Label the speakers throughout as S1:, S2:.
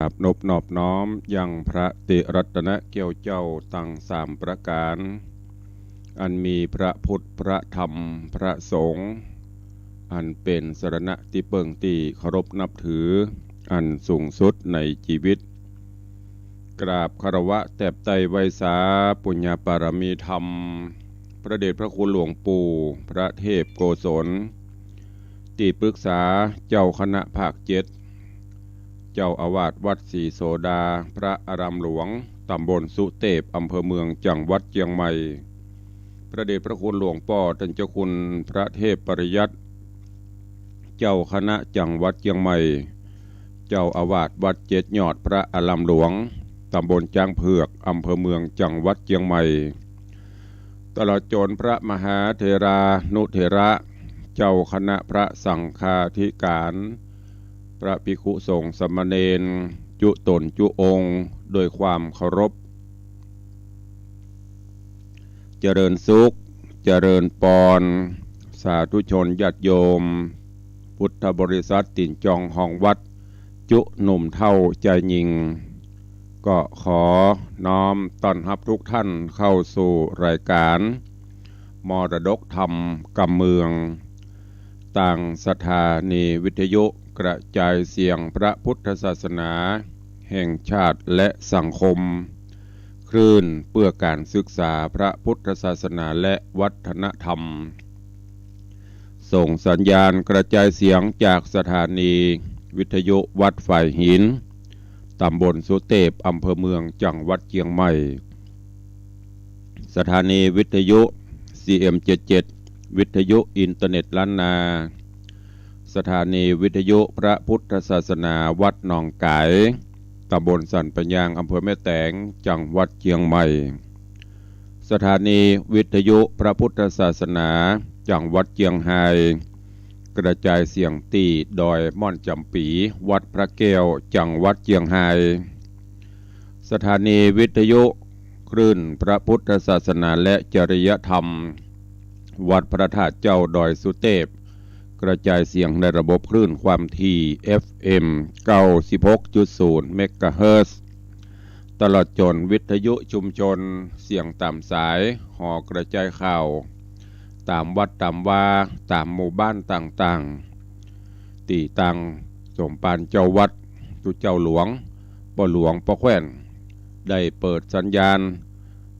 S1: ครับนบนอบน้อมยังพระติรัตนเกี่ยวเจ้าตั้งสามประการอันมีพระพุทธพระธรรมพระสงฆ์อันเป็นสรณะที่เปิงตีเคารพนับถืออันสูงสุดในชีวิตกราบคารวะแตบไตรไวสาปุญญาปารมีธรรมพระเดชพระคุณหลวงปู่พระเทพโกศลที่ปรึกษาเจ้าคณะภาค7เจ้าอาวาสวัดศรีโสดาพระอารามหลวงตำบลสุเทพอำเภอเมืองจังหวัดเชียงใหม่พระเดชพระคุณหลวงพ่อท่านเจ้าคุณพระเทพปริยัติเจ้าคณะจังหวัดเชียงใหม่เจ้าอาวาสวัดเจ็ดยอดพระอารามหลวงตำบลจางเผือกอำเภอเมืองจังหวัดเชียงใหม่ตลอดจนพระมหาเถรานุเถระเจ้าคณะพระสังฆาธิการพระภิกขุสงฆ์สามเณรจุตนจุองค์โดยความเคารพเจริญสุขเจริญปอนสาธุชนญาติโยมพุทธบริษัทติ่นจองห้องวัดจุหนุ่มเท่าใจยิงก็ขอน้อมต้อนรับทุกท่านเข้าสู่รายการมรดกธรรมกำเมืองต่างสถานีวิทยุกระจายเสียงพระพุทธศาสนาแห่งชาติและสังคมคลื่นเพื่อการศึกษาพระพุทธศาสนาและวัฒนธรรมส่งสัญญาณกระจายเสียงจากสถานีวิทยุวัดฝ่ายหินตำบลสุเทพอำเภอเมืองจังหวัดเชียงใหม่สถานีวิทยุ CM77 วิทยุอินเทอร์เน็ตล้านนาสถานีวิทยุพระพุทธศาสนาวัดหนองไก่ตำบลสันปัญญางอำเภอแม่แตงจังหวัดเชียงใหม่สถานีวิทยุพระพุทธศาสนาจังหวัดเชียงไฮ้กระจายเสียงตีดอยม่อนจำปีวัดพระแก้วจังหวัดเชียงไฮ้สถานีวิทยุคลื่นพระพุทธศาสนาและจริยธรรมวัดพระธาตุเจ้าดอยสุเทพกระจายเสียงในระบบคลื่นความถี่ FM 96.0 เมกะเฮิรตซ์ตลอดจนวิทยุชุมชนเสียงตามสายห่อกระจายข่าวตามวัดตามวาตามหมู่บ้านต่างๆตีตังสมปานเจ้าวัดตุเจ้าหลวงป่อหลวงป่อแขวนได้เปิดสัญญาณ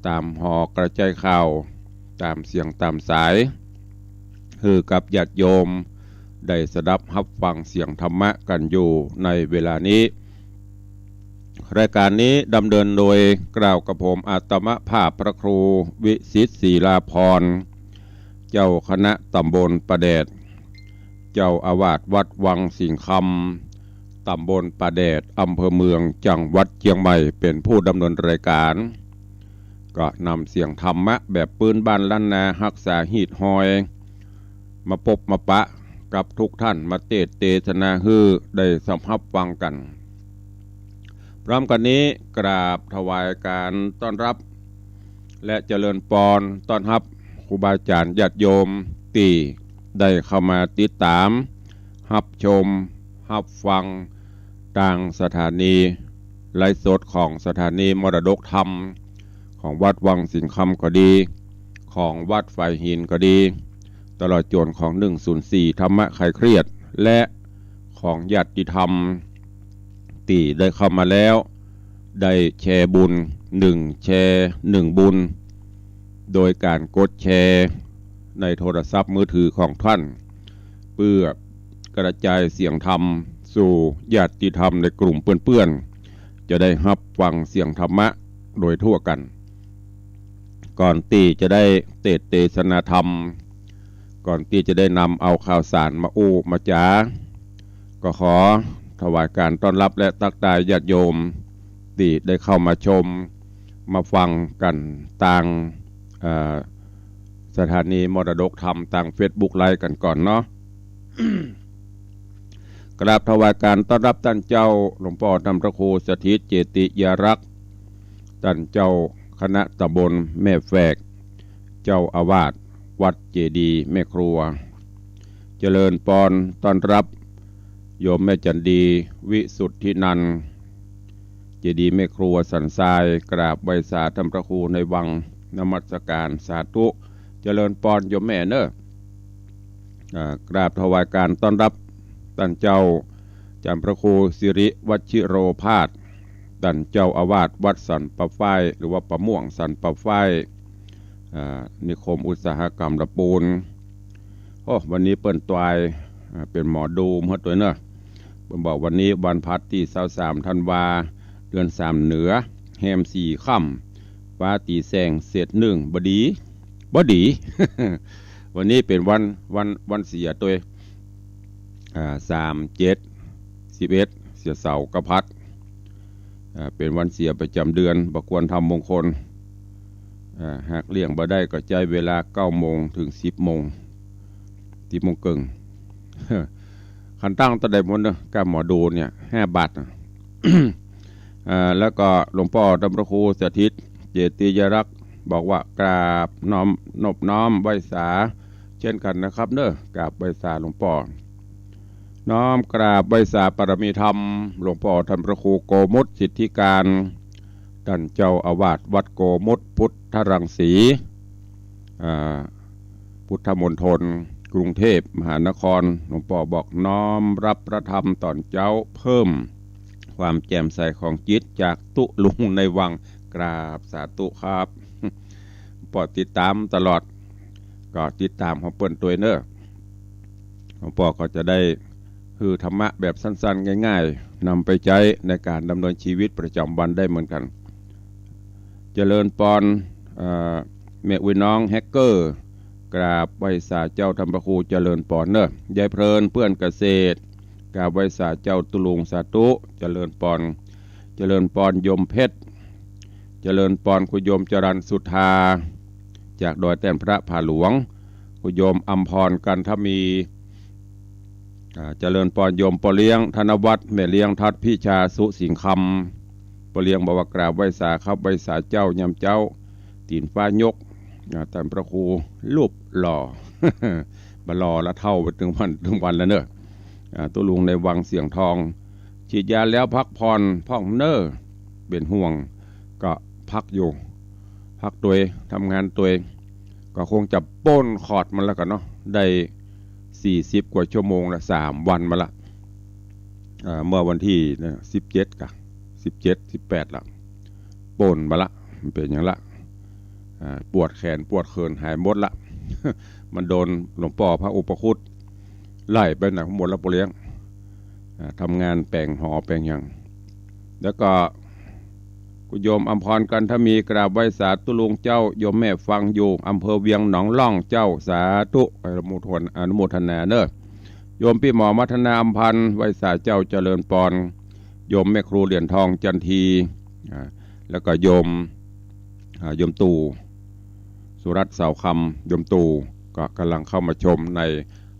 S1: ตามห่อกระจายข่าวตามเสียงตามสายคือกับญาติโยมได้สดับรับฟังเสียงธรรมะกันอยู่ในเวลานี้รายการนี้ดำเนินโดยกล่าวกับผมอาตมภาพพระครูวิสิตศรีลาภรณ์เจ้าคณะตำบลประแดดเจ้าอาวาสวัดวังสิงคำตำบลประแดดอำเภอเมืองจังหวัดเชียงใหม่เป็นผู้ดำเนินรายการก็นำเสียงธรรมะแบบปืนบ้านล้านนารักษาหีดหอยมาพบมาปะกับทุกท่านมาเทศนาฮือได้สัมผัสฟังกันพร้อมกันนี้กราบถวายการต้อนรับและเจริญพรต้อนรับครูบาอาจารย์ญาติโยมที่ได้เข้ามาติดตามรับชมรับฟังต่างสถานีไลฟ์สดของสถานีมรดกธรรมของวัดวังสิงคำก็ดีของวัดฝ่ายหินก็ดีตลอดจนของ104ธรรมะคลายเครียดและของญาติธรรมที่ได้เข้ามาแล้วได้แชร์บุญ1แชร์1บุญโดยการกดแชร์ในโทรศัพท์มือถือของท่านเพื่อกระจายเสียงธรรมสู่ญาติธรรมในกลุ่มเพื่อนๆจะได้รับฟังเสียงธรรมะโดยทั่วกันก่อนที่จะได้เทศนาธรรมก่อนที่จะได้นำเอาข่าวสารมาอู้มาจ๋าก็ขอถวายการต้อนรับและทักทายญาติโยมที่ได้เข้ามาชมมาฟังกันต่างสถานีมรดกธรรมต่าง Facebook ไลฟ์กันก่อนเนาะ กราบถวายการต้อนรับท่านเจ้าหลวงพ่อธรรมพระครูสถิตเจติยารักษ์ท่านเจ้าคณะตำบลแม่แฝกเจ้าอาวาสวัดเจดีย์แม่ครัวเจริญพรต้อนรับโยมแม่จันดีวิสุทธินันท์ เจดีย์แม่ครัวสันทรายกราบใบสาธรรมพระครูในวังนมัสการสาธุเจริญปอนโยมแม่เนอะกราบถวายการต้อนรับท่านเจ้าจำพระครูสิริวชิโรภาสท่านเจ้าอาวาสวัดสันปะฝ้ายหรือว่าประม่วงสันปะฝ้ายนิคมอุตสาหกรรมละปูนวันนี้เปิ้นตายเป็นหมอดูเมื่อตัวเนอะเปิ้นบอกวันนี้วันพัดที่23ธันวาเดือน3เหนือแฮม4ค่ำฟ้าตีแสงเศษ1บดีวันนี้เป็นวันเสียตัว3 7 11เสียเสากระพัดเป็นวันเสียประจำเดือนบ่ควรทำมงคลหากเลี่ยงบ่ได้ก็ใจเวลา9 โมงถึง 10 โมง10 โมงครึ่งคันตั้งตะไดมนต์การหมอดูเนี่ย5 บาท แล้วก็หลวงพ่อดำพระครูสถิตเจติยรักษ์บอกว่ากราบน้อมนบน้อมไหว้สาเช่นกันนะครับเนอะกราบไหว้สาหลวงพ่อน้อมกราบไหว้สาปรมีธรรมหลวงพ่อท่านพระครูโกมุตสิทธิการท่านเจ้าอาวาสวัดโกมุตพุทธรังสีพุทธมณฑลกรุงเทพมหานครหลวงพ่อบอกน้อมรับพระธรรมตอนเจ้าเพิ่มความแจ่มใสของจิตจากตุลุงในวังกราบสาธุครับปอติดตามตลอดก็ติดตามของเปิ้นตัวเนอะหลวงพ่อก็จะได้คือธรรมะแบบสั้นๆง่ายๆนำไปใช้ในการดำเนินชีวิตประจำวันได้เหมือนกันเจริญปอนแม่วิน้องแฮกเกอร์กราบไหว้สาเจ้าธรรมพระครูเจริญปอนเนอะยายเพลินเพื่อนเกษตรกราบไหว้สาเจ้าตุลุงสาธุเจริญปอนยมเพชรเจริญปอนคุโยมจรัญสุธาจากดอยแต้นพระผาหลวงคุโยมอัมพรกันทมีเจริญปอนโยมปอเลี้ยงธนวัฒน์แม่เลี้ยงทัดพิชาสุสิงคำปอเลี้ยงบอกว่ากราบไหว้สาครับไหว้สาเจ้ายำเจ้าตีนฟ้ายกท่านพระครูรูปหล่อ บหล่อละเท่าไปถึงวันแล้วเนอะตัวลุงในวังเสียงทองฉีดยาแล้วพักผ่อนพ่องเนอเป็นห่วงก็พักอยู่พักตัวทำงานตัวก็คงจะป้นขอดมันแล้วกันเนาะได้40 กว่าชั่วโมงละ3 วันมาละเมื่อวันที่17กับ17 18ละป้นมาละมันเป็นอย่างละปวดแขนปวดเขินหายหมดละ มันโดนหลวงพ่อพระอุปคุตไล่ไปหนักหมดแล้วปเลี้ยงทำงานแปลงหอแปลงอย่างแล้วก็กุโยมอัมพรกันถ้ามีกราบไหว้สาธุลุงเจ้าโยมแม่ฟังอยู่อำเภอเวียงหนองล่องเจ้าสาธุอนุโมทนาเนอะโยมพี่หมอมัทนาอัมพันธ์ไหว้สาเจ้าเจริญปอนโยมแม่ครูเหรียญทองจันทีแล้วก็โยมตู่สุรัตน์เสาคำโยมตู่ก็กำลังเข้ามาชมใน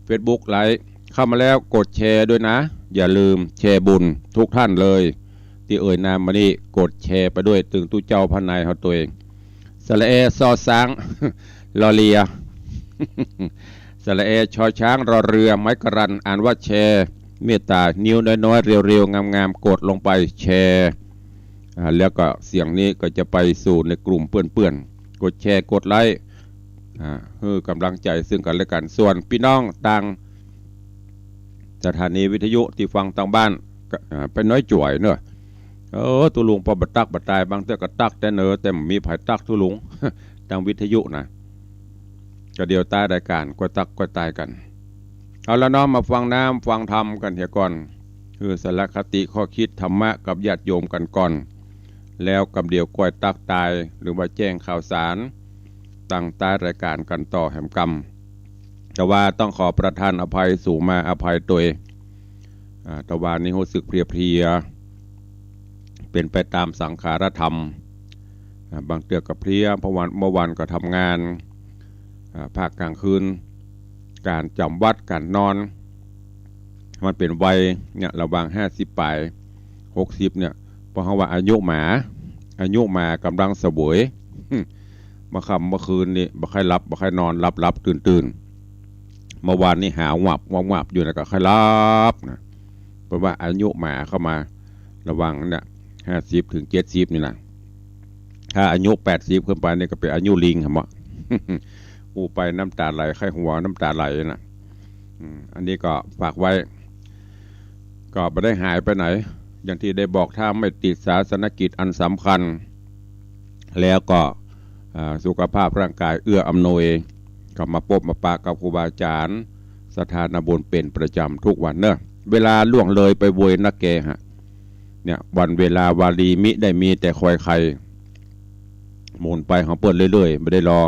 S1: Facebook ไลฟ์เข้ามาแล้วกดแชร์ด้วยนะอย่าลืมแชร์บุญทุกท่านเลยที่เอ่ยนามมานี่กดแชร์ไปด้วยถึงตู้เจ้าพระนายเขาตัวเองสระเอซอช้างลอเลีย สระเอชอช้างรอเรือไม้กรันอ่านว่าแชร์เมตตานิ้วน้อยๆเรียวๆงามๆกดลงไปแชร์แล้วก็เสียงนี้ก็จะไปสู่ในกลุ่มเพื่อนๆกดแชร์กดไลค์เพื่อกำลังใจซึ่งกันและกันส่วนพี่น้องต่างสถานีวิทยุที่ฟังต่างบ้านเป็นน้อยจ่วยเนอะตุลุงพอบัดตักบัดตายบางเทื่อก็ตักแต่เนอแต่มีภายตักตุลุง ทางวิทยุนะก็เดียวตายรายการก็ตักก็ตายกันเอาละน้องมาฟังน้ำฟังธรรมกันเถอะก่อนคือสารคติข้อคิดธรรมะกับญาติโยมกันก่อนแล้วกับเดียวก้อยตักตายหรือว่าแจ้งข่าวสารตั้งตายรายการกันต่อแห่งกรรมแต่ว่าต้องขอประทานอภัยสู่มาอภัยตัวแต่ว่านี้รู้สึกเพลียเป็นไปตามสังขารธรรมบางเตือกับเพลียเพราะวันเมื่อวันก็ทำงานภาคกลางคืนการจำวัดการนอนมันเป็นวัยเนี่ยระหว่าง50 ปลาย60เนี่ยเพราะว่าอายุหมากำลังเสวยมาค่ำเมื่อคืนนี่บ่ค่อยหลับบ่ค่อยนอนหลับตื่นเมื่อวานนี่หาวงับอยู่นะก็ค่อยหลับนะเพราะว่าอายุหมาเข้ามาระวังเนี่ย 50 ถึง 70นี่นะถ้าอายุ80ขึ้นไปนี่ก็เป็นอายุลิงครับ หูไปน้ำตาไหลไข้หัวน้ำตาไหลนะอันนี้ก็ฝากไว้ก็ไม่ได้หายไปไหนอย่างที่ได้บอกถ้าไม่ติดศาสนกิจอันสำคัญแล้วก็สุขภาพร่างกายเอื้ออำนวยก็มาพบมาปะกับครูบาอาจารย์สถานบุญเป็นประจำทุกวันเนอะเวลาล่วงเลยไปโวยนักแกฮะเนี่ยวันเวลาวารีมิได้มีแต่คอยใครหมุนไปของเปิดเรื่อยๆไม่ได้รอ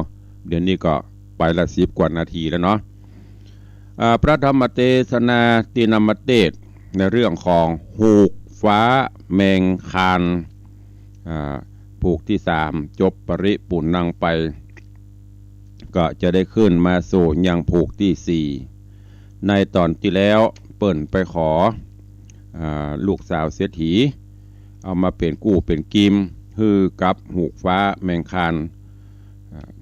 S1: เดี๋ยวนี้ก็ไปละ10 กว่านาทีแล้วเนาะพระธรรมเทศนาตินามเทศในเรื่องของหูกฟ้าแมงคานผูกที่3จบปริปุณนังไปก็จะได้ขึ้นมาสู่ยังผูกที่4ในตอนที่แล้วเปิ่นไปขอลูกสาวเศรษฐีเอามาเป็นกู้เป็นกิมฮือกับหูกฟ้าแมงคาน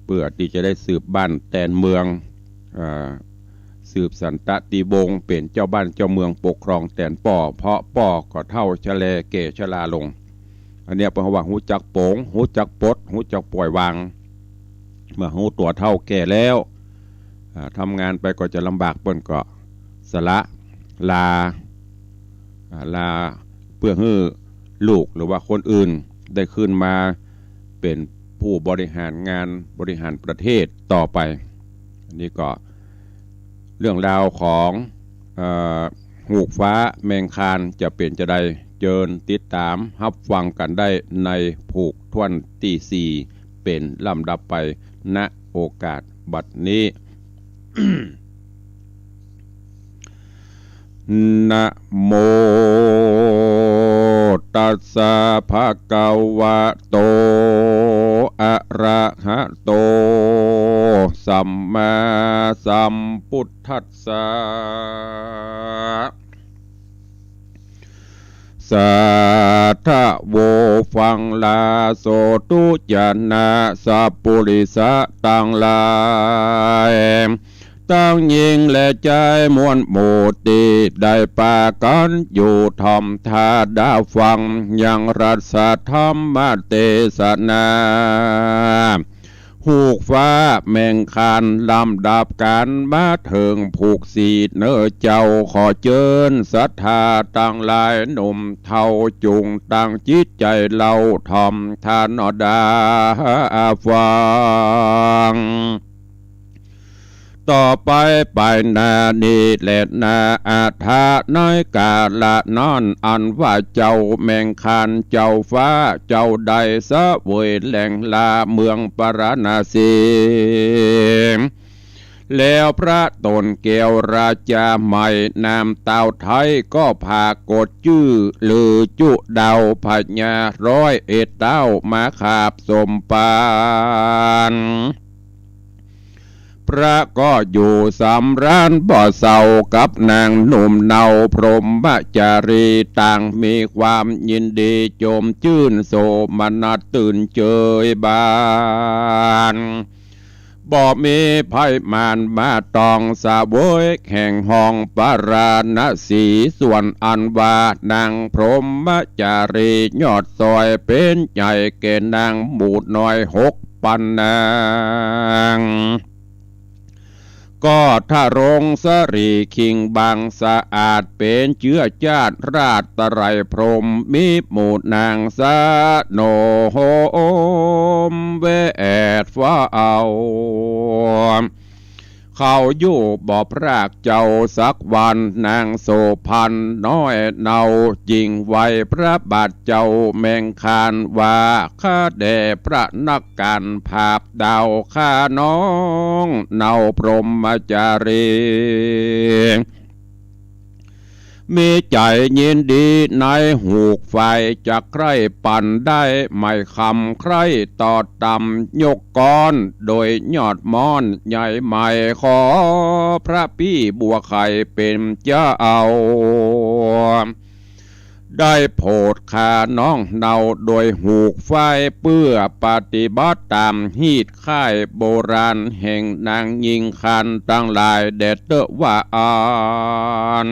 S1: เพื่อที่จะได้สืบบ้านแตนเมืองสืบสันตติวงศ์เป็นเจ้าบ้านเจ้าเมืองปกครองแตนป่อเพราะป่อก็เท่าชะแลเกชลาลงอันนี้เป็นว่าหูจักโป่งหูจักปดหูจักปล่อยวางเมื่อหูตัวเท่าแก่แล้วทำงานไปก็จะลำบากเปิ้นก็สละลาเพื่อให้ลูกหรือว่าคนอื่นได้ขึ้นมาเป็นผู้บริหารงานบริหารประเทศต่อไปอันนี้ก็เรื่องราวของหูกฟ้าแมงคานจะเป็นจะได้เจิญติดตามรับฟังกันได้ในผูกทวนที่4เป็นลำดับไปณโอกาสบัดนี้ นะโมตัสสะภะคะวะโตอะระหะโตสัมมาสัมพุทธัสสะสัทธะโวฟังลาโสตุจนะสัพปุริสะตังลายตั้งยิงและใจมวลโมติได้ปากันอยู่ทอมทาดาฟังยังรัสธรรมเทศนาหูกฟ้าแมงคานลำดับการมาถึงผูกสีเนื้อเจ้าขอเจิญศรัทธาตั้งหลายหนุ่มเท่าจุงตั้งจิตใจเราทอมทานอดาฟังต่อไปไปนานีและนาอาทาน้อยกาละนอนอันว่าเจ้าแมงคานเจ้าฟ้าเจ้าใดสะเวยแหล่งลาเมืองปราณสีแล้วพระตนเกวราชาใหม่นามเต่าไทยก็พากดชื่อลือจุดาวพญา101เต้ามาขาบสมปานพระก็อยู่สำราญบ่อเศร้ากับนางหนุ่มเนาพรหมจารีต่างมีความยินดีโจมชื่นโสมนัสตื่นเจยบานบ่มีภัยมานมาตองสาโวยแห่งห้องปราณสีส่วนอันว่านางพรหมจารียอดซอยเป็นใหญ่เกณฑ์นางบูดน้อย6 ปันนางก็ถ้ารงสรีคิงบางสะอาดเป็นเชื้อชาติราชตะไรพรหมมีหมู่นางสะโนโฮมเวแอดฟ้าเอาเขาอยู่บ่อพรากเจ้าสักวันนางโสพันน้อยเนาจิงไว้พระบาทเจ้าแมงคานว่าข้าแด่พระนักการภาพดาวข้าน้องเนาพรหมจารีมีใจยินดีในหูกไฟจะใครปั่นได้ไม่คำใครต่อตำยกก้อนโดยยอดมอนใหญ่ใหม่ขอพระพี่บัวไข่เป็นเจ้าเอาได้โพดขาน้องเนาโดยหูกไฟเพื่อปฏิบัติตามฮีดค่ายโบราณแห่งนางยิงคันตั้งหลายเด็ดเตว่าอ่าน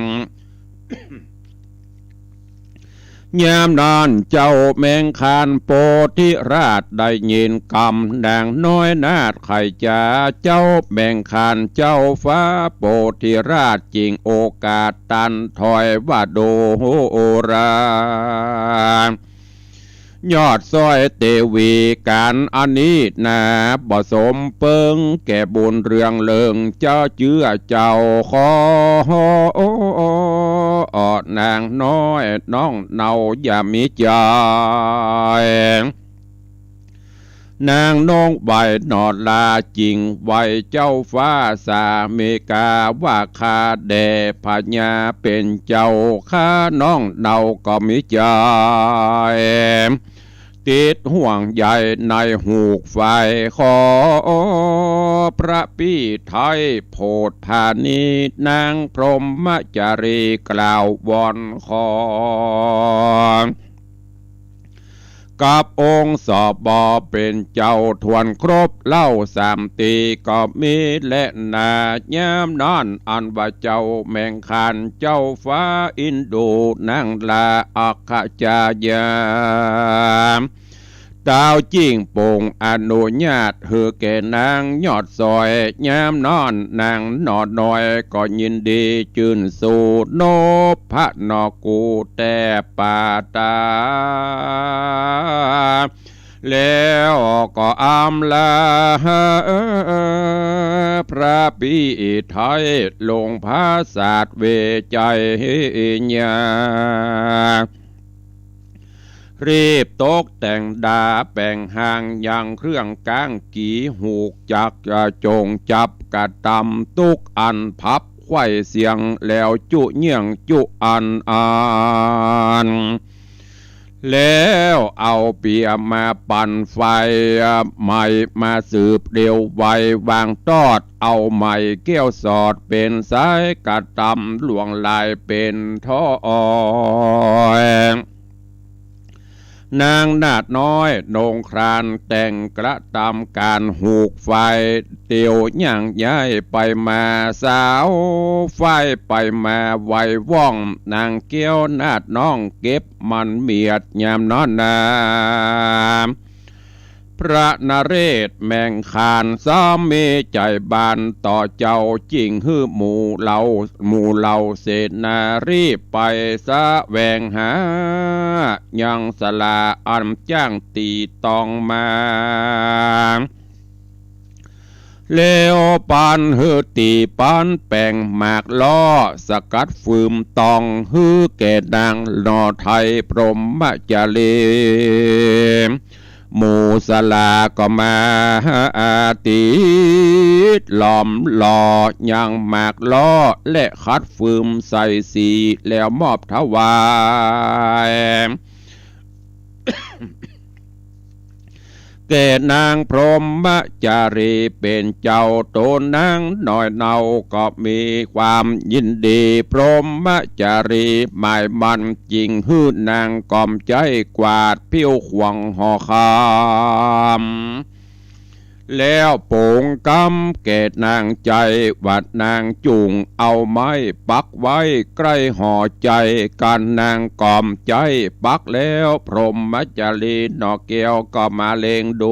S1: ยามนานเจ้าแมงคานโปธิราชได้ยินกำนางน้อยนาดไข่จ่าเจ้าแมงคานเจ้าฟ้าโปธิราชจริงโอกาสตันถอยว่าโดโอรายอดซ้อยเตวีการอันนี้นาบ่สมเปิงแก่บุญเรืองเลิงเจ้าเจือเจ้าขอนางน้อยน้องเนาอย่ามีใจนางน้องใบนอดลาจริงไวเจ้าฟ้าสาเมกาว่าคาแด่พญาเป็นเจ้าข้าน้องเนาก็มีใจติดห่วงใหญ่ในหูกไฟขอพระพี่ไทยโพธพานีนางพรหมจารีกล่าววอนขอกับองค์สอบบอเป็นเจ้าทวนครบเล่าสามตีก็มีและนาย้ำนอนอันว่าเจ้าแมงคานเจ้าฟ้าอินดูนางลาอัคจายามดาวจิ้งโป่งอนุญาตเฮือแก่นางยอดซอยยามนอนนางนอดน้อยก็ยินดีจื่นสู่โนพระนอกูแต่ปาตาแล้วก็อำลาพระปีไทยลงพระศาสตร์เวใจญารีบตกแต่งดาแป่งหางอย่างเครื่องก้างกีหูกจักจงจับกระตำตุกอันพับไข่เสียงแล้วจุเยี่ยงจุอันแล้วเอาเปียมาปั่นไฟใหม่มาสืบเดียวไววางตอดเอาใหม่เกี้ยวสอดเป็นสายกระตำหลวงลายเป็นท่อนางนาดน้อยโนงครานแต่งกระตำการหูกไฟเตียวย่างย้ายไปมาสาวไฟไปมาไวว่องนางเกี้ยวนาดน้องเก็บมันเมียดยามนอนนาพระนเรศแมงคานสามีใจบานต่อเจ้าจริงฮื้อหมู่เหล่าเศษนารีไปสะแวงหายังสลาอันจ้างตีตองมาเลวปานฮือตีปานแป่งหมากล้อสกัดฟืมตองฮือแก่นางนอไทยพรหมจารีหมูสลาก็มาตีหลอมหล่อยังหมากล้อและคัดฟืมใส่สีแล้วมอบถวายแก่นางพรหมจารีเป็นเจ้าโตนางน้อยเนาก็มีความยินดีพรหมจารีหมายมันจริงฮื้อนางกอมใจกวาดผิวขวงห่อคำแล้วโป่งกำเกตนางใจวัดนางจุงเอาไม้ปักไว้ใกล้ห่อใจกันนางกอมใจปักแล้วพรหมจารีนอเกียวก็มาเลงด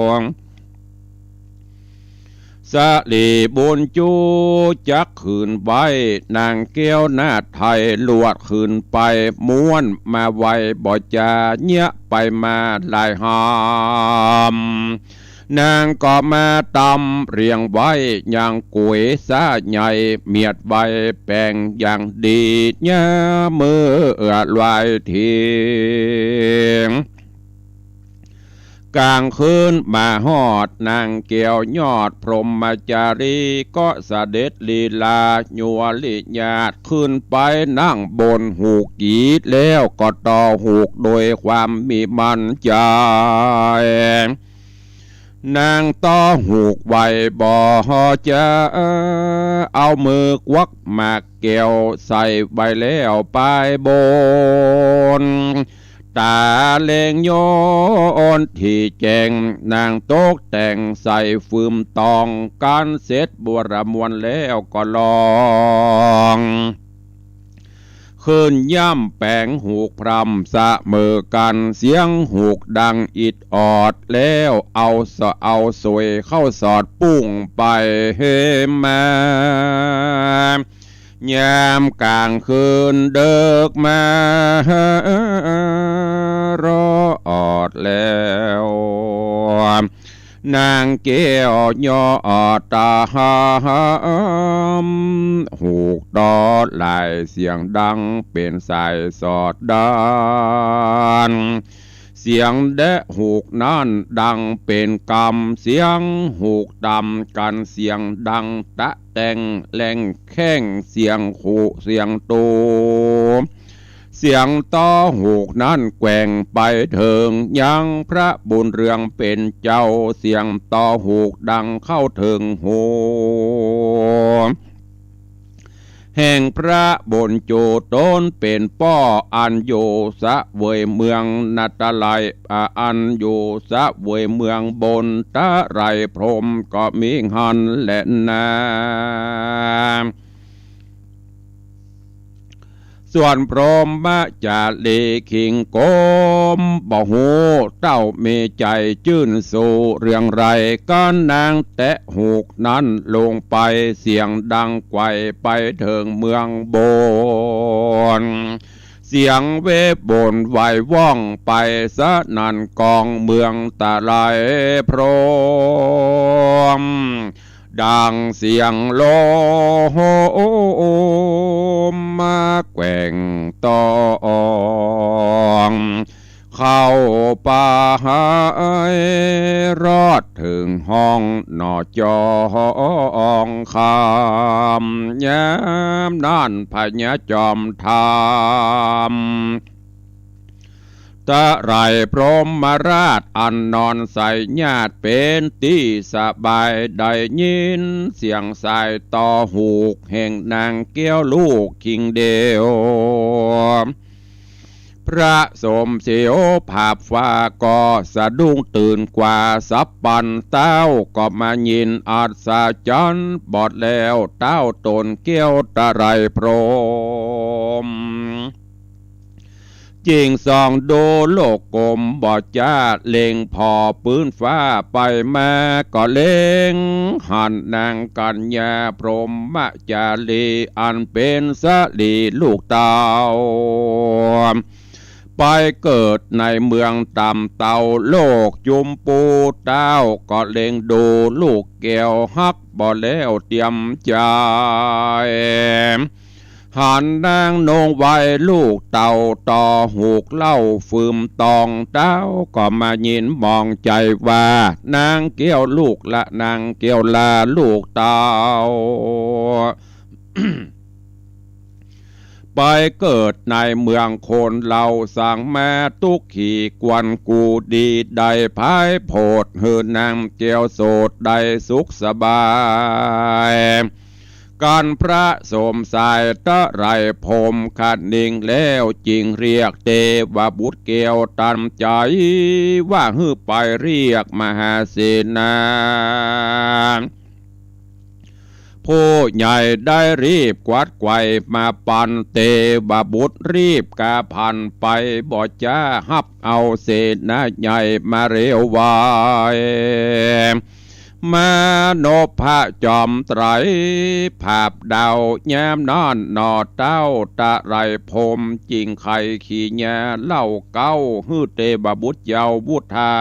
S1: วงสลีบุญจูจักขืนไว้นางเกี้ยวนาไทยลวดขืนไปม้วนมาไว้บ่จาเนี้ยไปมาลายหามนางก็มาตำเรียงไว้อย่างกุยซาใหญ่เมียดใบแปลงอย่างดีเนี้ยมือลายทีกลางคืนมาหอดนางเกี่ยวยอดพรหมจารีก็เสด็จลีลาญัวลิญาติขึ้นไปนั่งบนหูกกีดแล้วก็ต่อหูกโดยความมีมันใจนางต่อหูกไว้บ่จะเอามือกวักหมากเกี่ยวใส่ใบแล้วไปบนตาเลงโยนที่แจงนางตกแต่งใส่ฟืมตองการเสร็จบัวระมวลแล้วก็ลอง คืนย่ำแปงหูกพรำสะเมอกันเสียงหูกดังอิดออดแล้วเอาสวยเข้าสอดปุ้งไปเฮมายามกลางคืนเดิกมารอออดแล้วนางเกี้ยวยอตาหามหูกดอดไหลเสียงดังเป็นสายสอดดานเสียงแดะหูกนั้นดังเป็นกำเสียงหูกดำกันเสียงดังตะแต่งแหลงแข้งเสียงขู่เสียงตูเสียงต่อหูกนั้นแกว่งไปเถิงยังพระบุญเรืองเป็นเจ้าเสียงต่อหูกดังเข้าถึงหูแห่งพระบนโจตนเป็นป้ออันโยสะเวยเมืองนาตาไลอันโยสะเวยเมืองบนตะไรพรมก็มีหันและนาส่วนพรหมจะเลขิงโกมบ่หูเต้าเมใจจื่นสู่เรื่องไรก็นางแตะหูกนั้นลงไปเสียงดังไกวไปเถิงเมืองโบนเสียงเวบบนไหวว่องไปสะนันกองเมืองตะไลพรหมดังเสียงโลมมาแกว่งตองเข้าป่าให้รอดถึงห้องนอจองคำยามนั่นพญาจอมธรรมตะไรพรหมราชอันนอนใส่ญาติเป็นที่สบายได้ยินเสียงสายต่อหูกแห่งนางเกี้ยวลูกคิงเดียวพระสมเสียวภาพฟ้าก็สะดุ้งตื่นกว่าสับปันเต้าก็มายินอาศาจันบอดแล้วเต้าตนเกี้ยวตะไรพรหมจิงส่องดูโลกกลมบอดจ้าเล็งพอปืนฟ้าไปมาก็เล็งหันนางกัญญาพรหมจารีอันเป็นสลีลูกเต่าไปเกิดในเมืองต่ำเต่าโลกจุมปูเต้าก็เล็งดูลูกแก้วฮักบ่แล้วเตรียมใจหันนางนงไว้ลูกเต่าต่อหูกเล่าฟืมตองเต้าก็มายินมองใจว่านางเกี้ยวลูกละนางเกี้ยวลาลูกเต่า ไปเกิดในเมืองโคนเราสั่งแม่ตุกขี่กวนกูดีได้พายโพดเฮือนางเกี้ยวโสดได้สุขสบายการพระสมสายตะไรพรมขัดนิ่งแล้วจริงเรียกเทวบุตรเกวตันใจว่าฮือไปเรียกมหาเสนาผู้ใหญ่ได้รีบกวาดไกวมาปันเตวบุตรรีบกาพันไปบ่จ้าฮับเอาเสนาใหญ่มาเร็วไวมานพะจอมไตรภาพดาวยามนอนนอเต้าตะไรพรมจริงไข่ขี้แย่เล่าเก้าฮือเตบบุตรเยาวุธา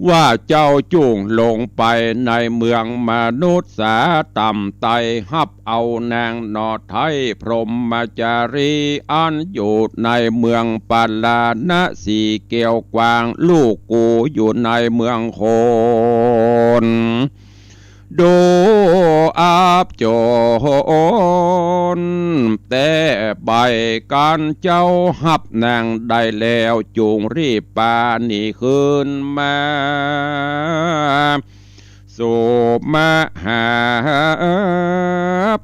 S1: ว่าเจ้าจุ่งลงไปในเมืองมนุษย์สาต่ำไตฮับเอานางนอไทยพรหมจารีอันอยู่ในเมืองปาลานะสีเกี่ยวกวางลูกกูอยู่ในเมืองโคนดูอาบโจนแต่ใบการเจ้าหับนางได้แล้วจูงรีบปานี่คืนมาสู่มหา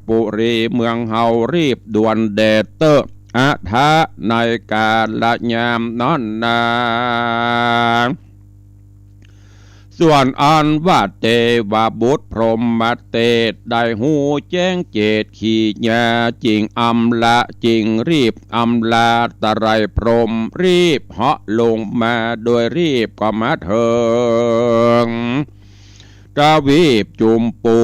S1: ปุรีเมืองเฮารีบด่วนเดชเตออาทะในกาลยามนั้นนา ส่วนอันว่าเตวบุตรพรหมเตศได้หูแจ้งเจตขีญาจริงอำละจริงรีบอำลาตะไรพรหมรีบเหาะลงมาโดยรีบก็มาเถิงกวีบจุมปู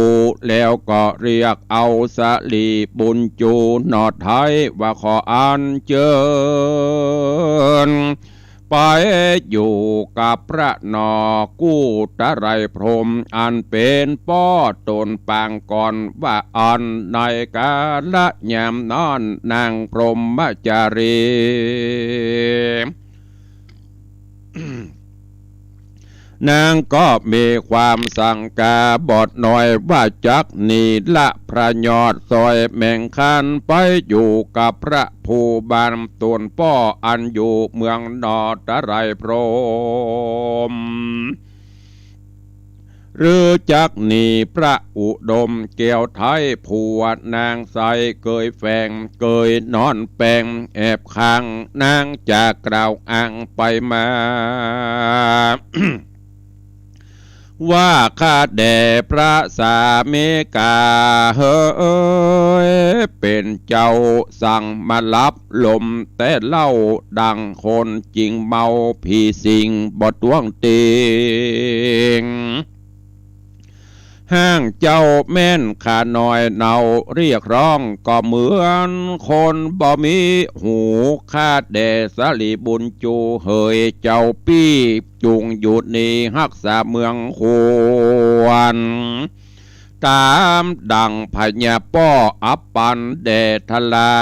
S1: แล้วก็เรียกเอาสลีบุญจูนอดไทยว่าขออันเจิญไปอยู่กับพระนอกู้ตะไรพรหมอันเป็นป้อตนปางก่อนว่าอันในกาละยามนอนนางพรหมจารี นางก็มีความสั่งกาบอดหน่อยว่าจักนีละพระยอดซอยแม่งคันไปอยู่กับพระภูบาลตวนป้ออันอยู่เมืองนอตะไรพรหมหรือจักนีพระอุดมเกี่ยวไทยผัวนางใสเกยแฝงเกยนอนแปงแอบข้างนางจากกล่าวอ้างไปมา ว่าข้าแด่พระสามิกาเฮ้ยเป็นเจ้าสั่งมารับลมแต่เล่าดังคนจริงเมาผีสิงบ่ตวงติงห้างเจ้าแม่นขาน้อยเนาเรียกร้องก็เหมือนคนบ่มีหูข้าแด่สลีบุญจูเฮยเจ้าปี้จุงหยุดนี้ฮักษาเมืองควรตามดังพญาป้ออัปปันแด่ทลา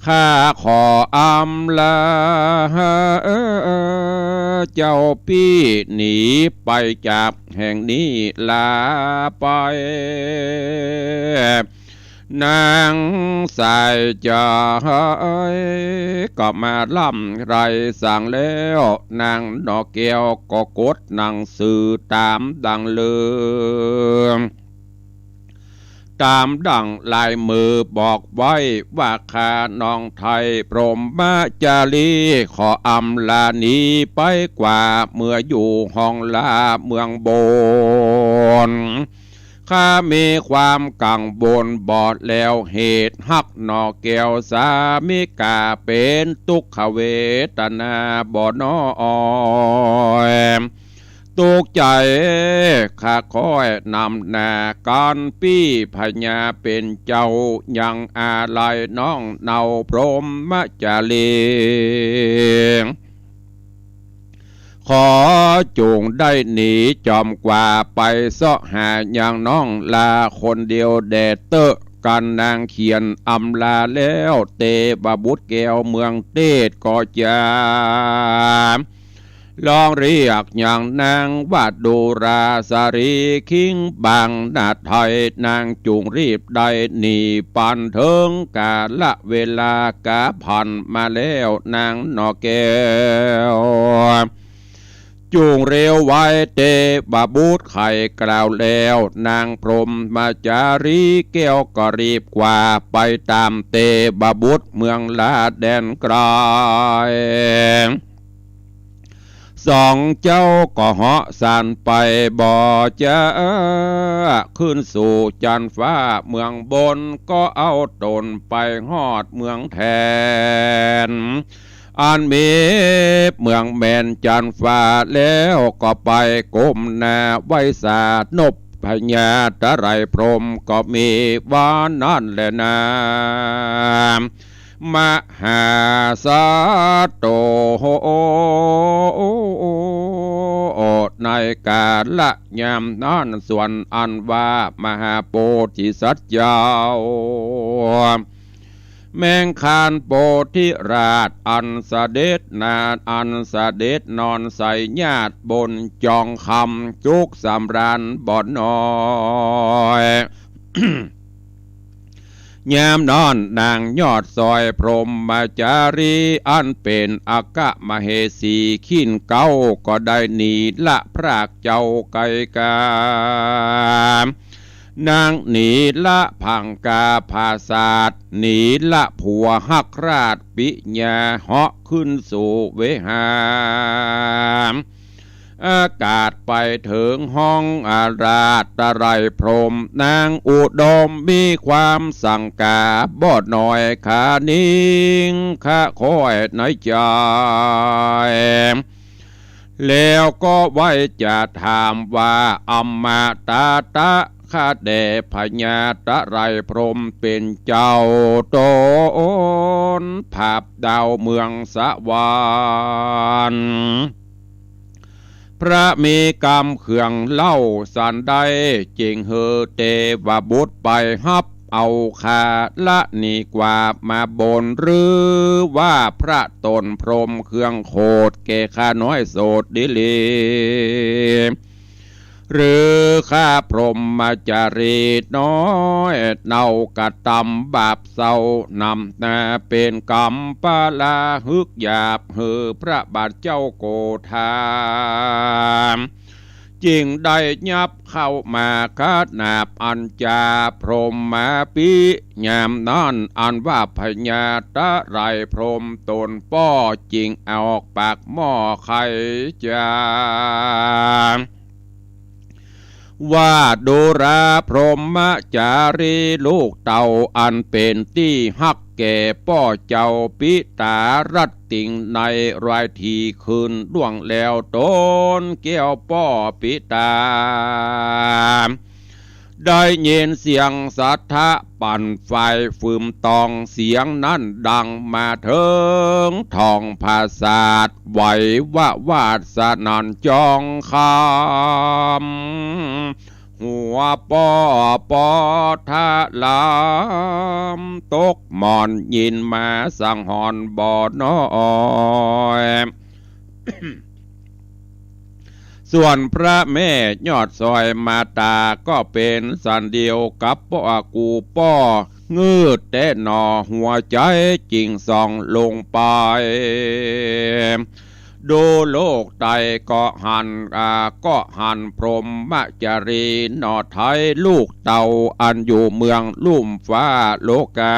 S1: ข้าขออำลาเจ้าปี้หนีไปจากแห่งนี้ลาไปนางสายใจก็มาล่ำไรสั่งแล้วนางดอกแก้วก็กดหนังสือตามดังเลืองตามดังลายมือบอกไว้ว่าข้าน้องไทยพรหมจารีขออำลานี้ไปกว่าเมื่ออยู่ห้องลาเมืองโบนข้ามีความกังวลบอดแล้วเหตุฮักนอแก้วสามิกาเป็นทุกขเวทนาบ่นอยตกใจข้าคอยนำหน้าการปี้พญาเป็นเจ้ายังอาลัยน้องเนาพรหมจารีขอจงได้หนีจอมกว่าไปเสาะหาอย่างน้องลาคนเดียวแดดเตอะกันนางเขียนอำลาแล้วเตบบุตรแก้วเมืองเตศก็จะลองเรียกอย่างนางว่าดูราสารีคิงบางนาไทยนางจุงรีบได้หนีปันเถิงกาละเวลากาผ่านมาแล้วนางนอแก้วจุงเร็วไว้เตบาบูดไข่กล่าวแล้วนางพรหมจารีแก้วก็รีบกว่าไปตามเตบาบูดเมืองลาแดนไกลสองเจ้าก็เหาะสานไปบ่จะขึ้นสู่จันฟ้าเมืองบนก็เอาตนไปฮอดเมืองแทนอันมีเมืองแมนจันฟ้าแล้วก็ไปก้มหน้าไว้สาดนบพญาตะไรพรหมก็มีวานั่นแหละนะมหาสัตโตในกาละยามนั้นส่วนอันว่ามหาโพธิสัตว์เจ้าแมงคานโพธิราชอันเสด็จนาอันเสด็จนอนใส่ญาติบนจองคำจุกสำราญบ่อนน้อย ยามนอนนางยอดซอยพรหมจารีอันเป็นอากะมเหสีขิ้นเก้าก็ได้หนีละพรากเจ้าไกกานางหนีละพังกาภาศาสหนีละผัวหักราชปิญญาเหาะขึ้นสู่เวหา อากาศไปถึงห้องอาราธตะไรพรหมนางอุดมมีความสังกาบอดหน่อยขานิ่งข้าคอยในใจแล้วก็ไว้จะถามว่าอัมมาตาตะข้าแด่พญาตะไรพรหมเป็นเจ้าตนภาพดาวเมืองสวรรค์พระมีกรรมเขื่องเล่าสันใดจริงเฮอเตวบุตรไปฮับเอาคาละนี่กว่ามาบนหรือว่าพระตนพรหมเครื่องโคดเกข้าน้อยโสดดิลีหรือข้าพรหมมาจารีน้อยเน่ากระตำบาปเศร้านำนาเป็นกรรมปาลาฮึกหยาบเฮือพระบาทเจ้าโกธาจิงได้ยับเข้ามาคาดนาบอัญจาพรหมมาปียามนั้นอันว่าพญาตะไรพรหมตนป้อจิงออกปากหม้อไข่จาว่าดูราพรหมจารีลูกเต่าอันเป็นที่ฮักแก่ป้อเจ้าปิตารัตติงในรายทีคืนล่วงแล้วต้นแก้วป้อปิตาได้ยินเสียงสัทธะปั่นไฟฟืมตองเสียงนั้นดังมาเถิงทองภาษาทไหววาดสนันจองคำหัวป้อทะลามตกหมอนยินมาสังหอนบ่อน้อยส่วนพระแม่ยอดซอยมาตาก็เป็นสันเดียวกับป้อกูป้องืดแต่หนอหัวใจจริงส่องลงไปดูโลกไตก็หันพรหมจารีนอไทยลูกเต่าอันอยู่เมืองลุ่มฟ้าโลกา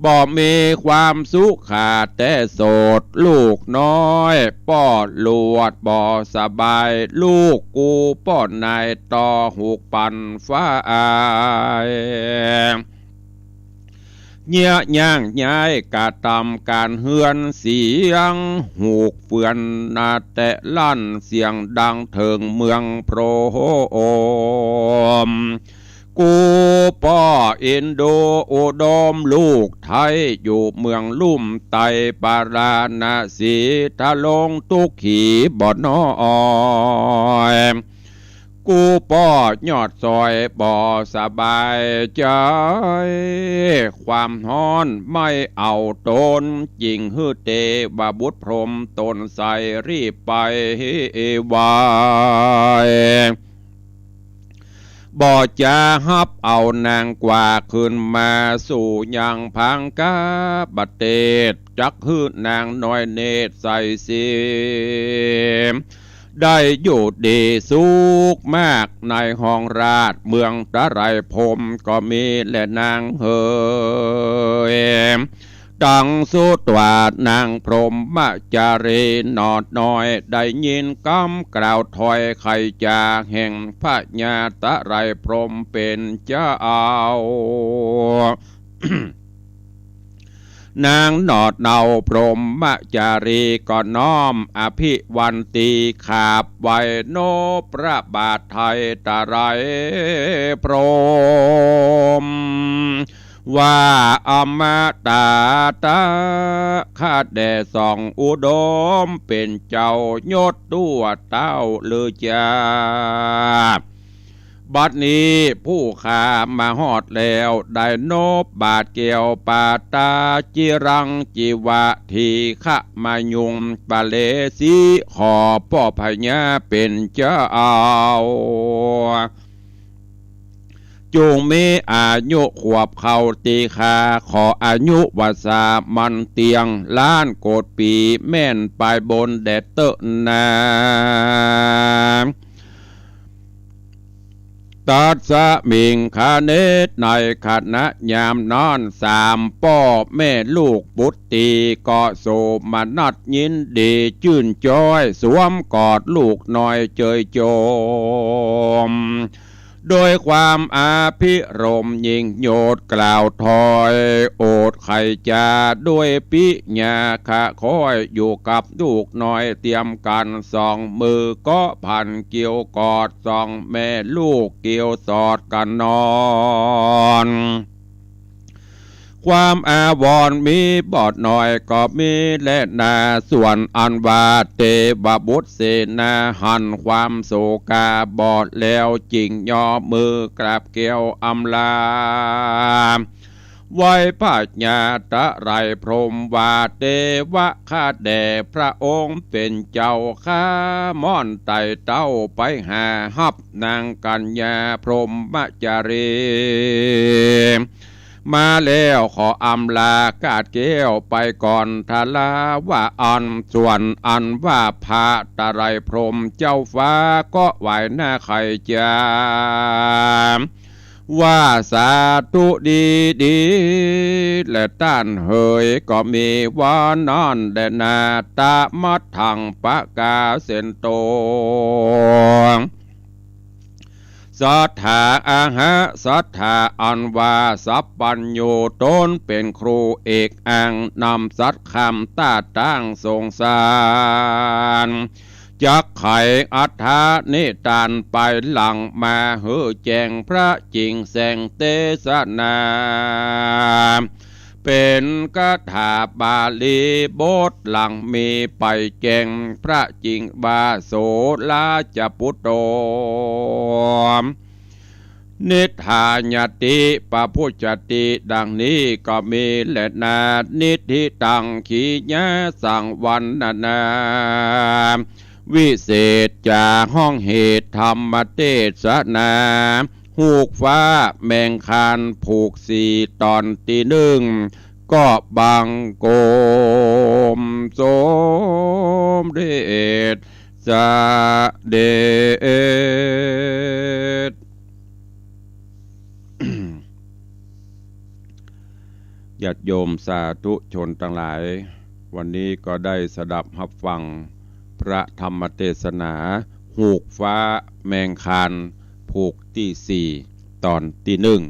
S1: บ่มีความสุขขาดแต่โสดลูกน้อยป้อลวดบ่สบายลูกกูป้อนนายต่อหูกปันฟ้าอายเงี่ยย่างย้ายกะตำการเฮือนเสียงหูกเฟือนนาแต่ลั่นเสียงดังเถิงเมืองโพรมกูป้ออินโดอุดมลูกไทยอยู่เมืองลุ่มไตปาราณสีทะลงตุกขีบ่อน้อยกูป้อยอดซอยบ่อสบายใจความฮ้อนไม่เอาตนจริงฮือเตบาบุตรพรหมตนใส่รีบไปวายบ่จะฮับเอานางกว่าขึ้นมาสู่ยังพังกาบัดเตดจักฮือนางน้อยเนตรใส่เสียมได้อยู่ดีสุขมากในห้องราชเมืองตะไรพรหมก็มีและนางเฮยดังสุดว่านางพรหมจารีนอดน้อยได้ยินคำกล่าวถอยไขจาแห่งพระญาตะไรพรหมเป็นเจ้า นางนอดเนาพรหมจารีก็น้อมอภิวันตีขาบไว้โนพระบาทไทยตะไรพรหมว่าอมตะข้าแด่ส่องอุดมเป็นเจ้ายศตัวเต้าเลือจาบัดนี้ผู้ข้ามาฮอดแล้วได้นบบาทเกี่ยวปาตาจิรังจิวะทีขะมายุงปะเลสีขอพ่อพญาเป็นเจ้าจงมีอายุขวบเขาตีคาขออายุวาสามันเตียงล้านโกดปีแม่นปลายบนแดดเตอนา ตัดสะมิงคาเนตในขณะยามนอนสามป่อแม่ลูกบุตรีก็โสมนัดยินดีชื่นจอยสวมกอดลูกน้อยเจยโจมโดยความอาภิรมย์ยิ่งโยดกล่าวถอยโอดไขจาด้วยปิญาขะคอยอยู่กับลูกน้อยเตรียมกันสองมือก็พันเกี่ยวกอดสองแม่ลูกเกี่ยวสอดกันนอนความอาวรณ์มีบอดหน่อยก็มีและนาส่วนอันว่าเทวบุตรเสนาหันความโศกาบอดแล้วจริงย่อมือกราบเกี่ยวอำลาไว้ปัญญาตะไรพรหมว่าเทวะข้าแด่พระองค์เป็นเจ้าข้าม่อนไต่เต้าไปหาฮับนางกัญญาพรหมจารีมาแล้วขออำลากาดเกี้ยวไปก่อนทลาว่าอันส่วนอันว่าพระตะไรพรหมเจ้าฟ้าก็ไหวหน้าไข่จามว่าสาธุดีดีและต้านเหยก็มีวานอนแดนาตามัดถังปะกาเสนโตสัทธาอาหะสัทธาอันวาสัพปัญโยตนเป็นครูเอกอังนำสัตคำตาตั้งสงสารจักไขอัฏฐานิทานไปหลังมาเฮือแจงพระจริงแสงเตสนาเป็นคาถาบาลีบทหลังมีไปแจงพระจริงบาโสลาจะปุตโตนิทานติปะพุจติดังนี้ก็มีและนานิธิตังขีญะสังวันนาวิเศษจากห้องเหตุธรรมเทศนาหูกฟ้าแมงคานผูกสี่ตอนตีหนึ่งก็บังโกมสมเดชจะเดชญาติโยมสาธุชนทั้งหลายวันนี้ก็ได้สดับรับฟังพระธรรมเทศนาหูกฟ้าแมงคานผูกที่สี่ตอนที่หนึ่ง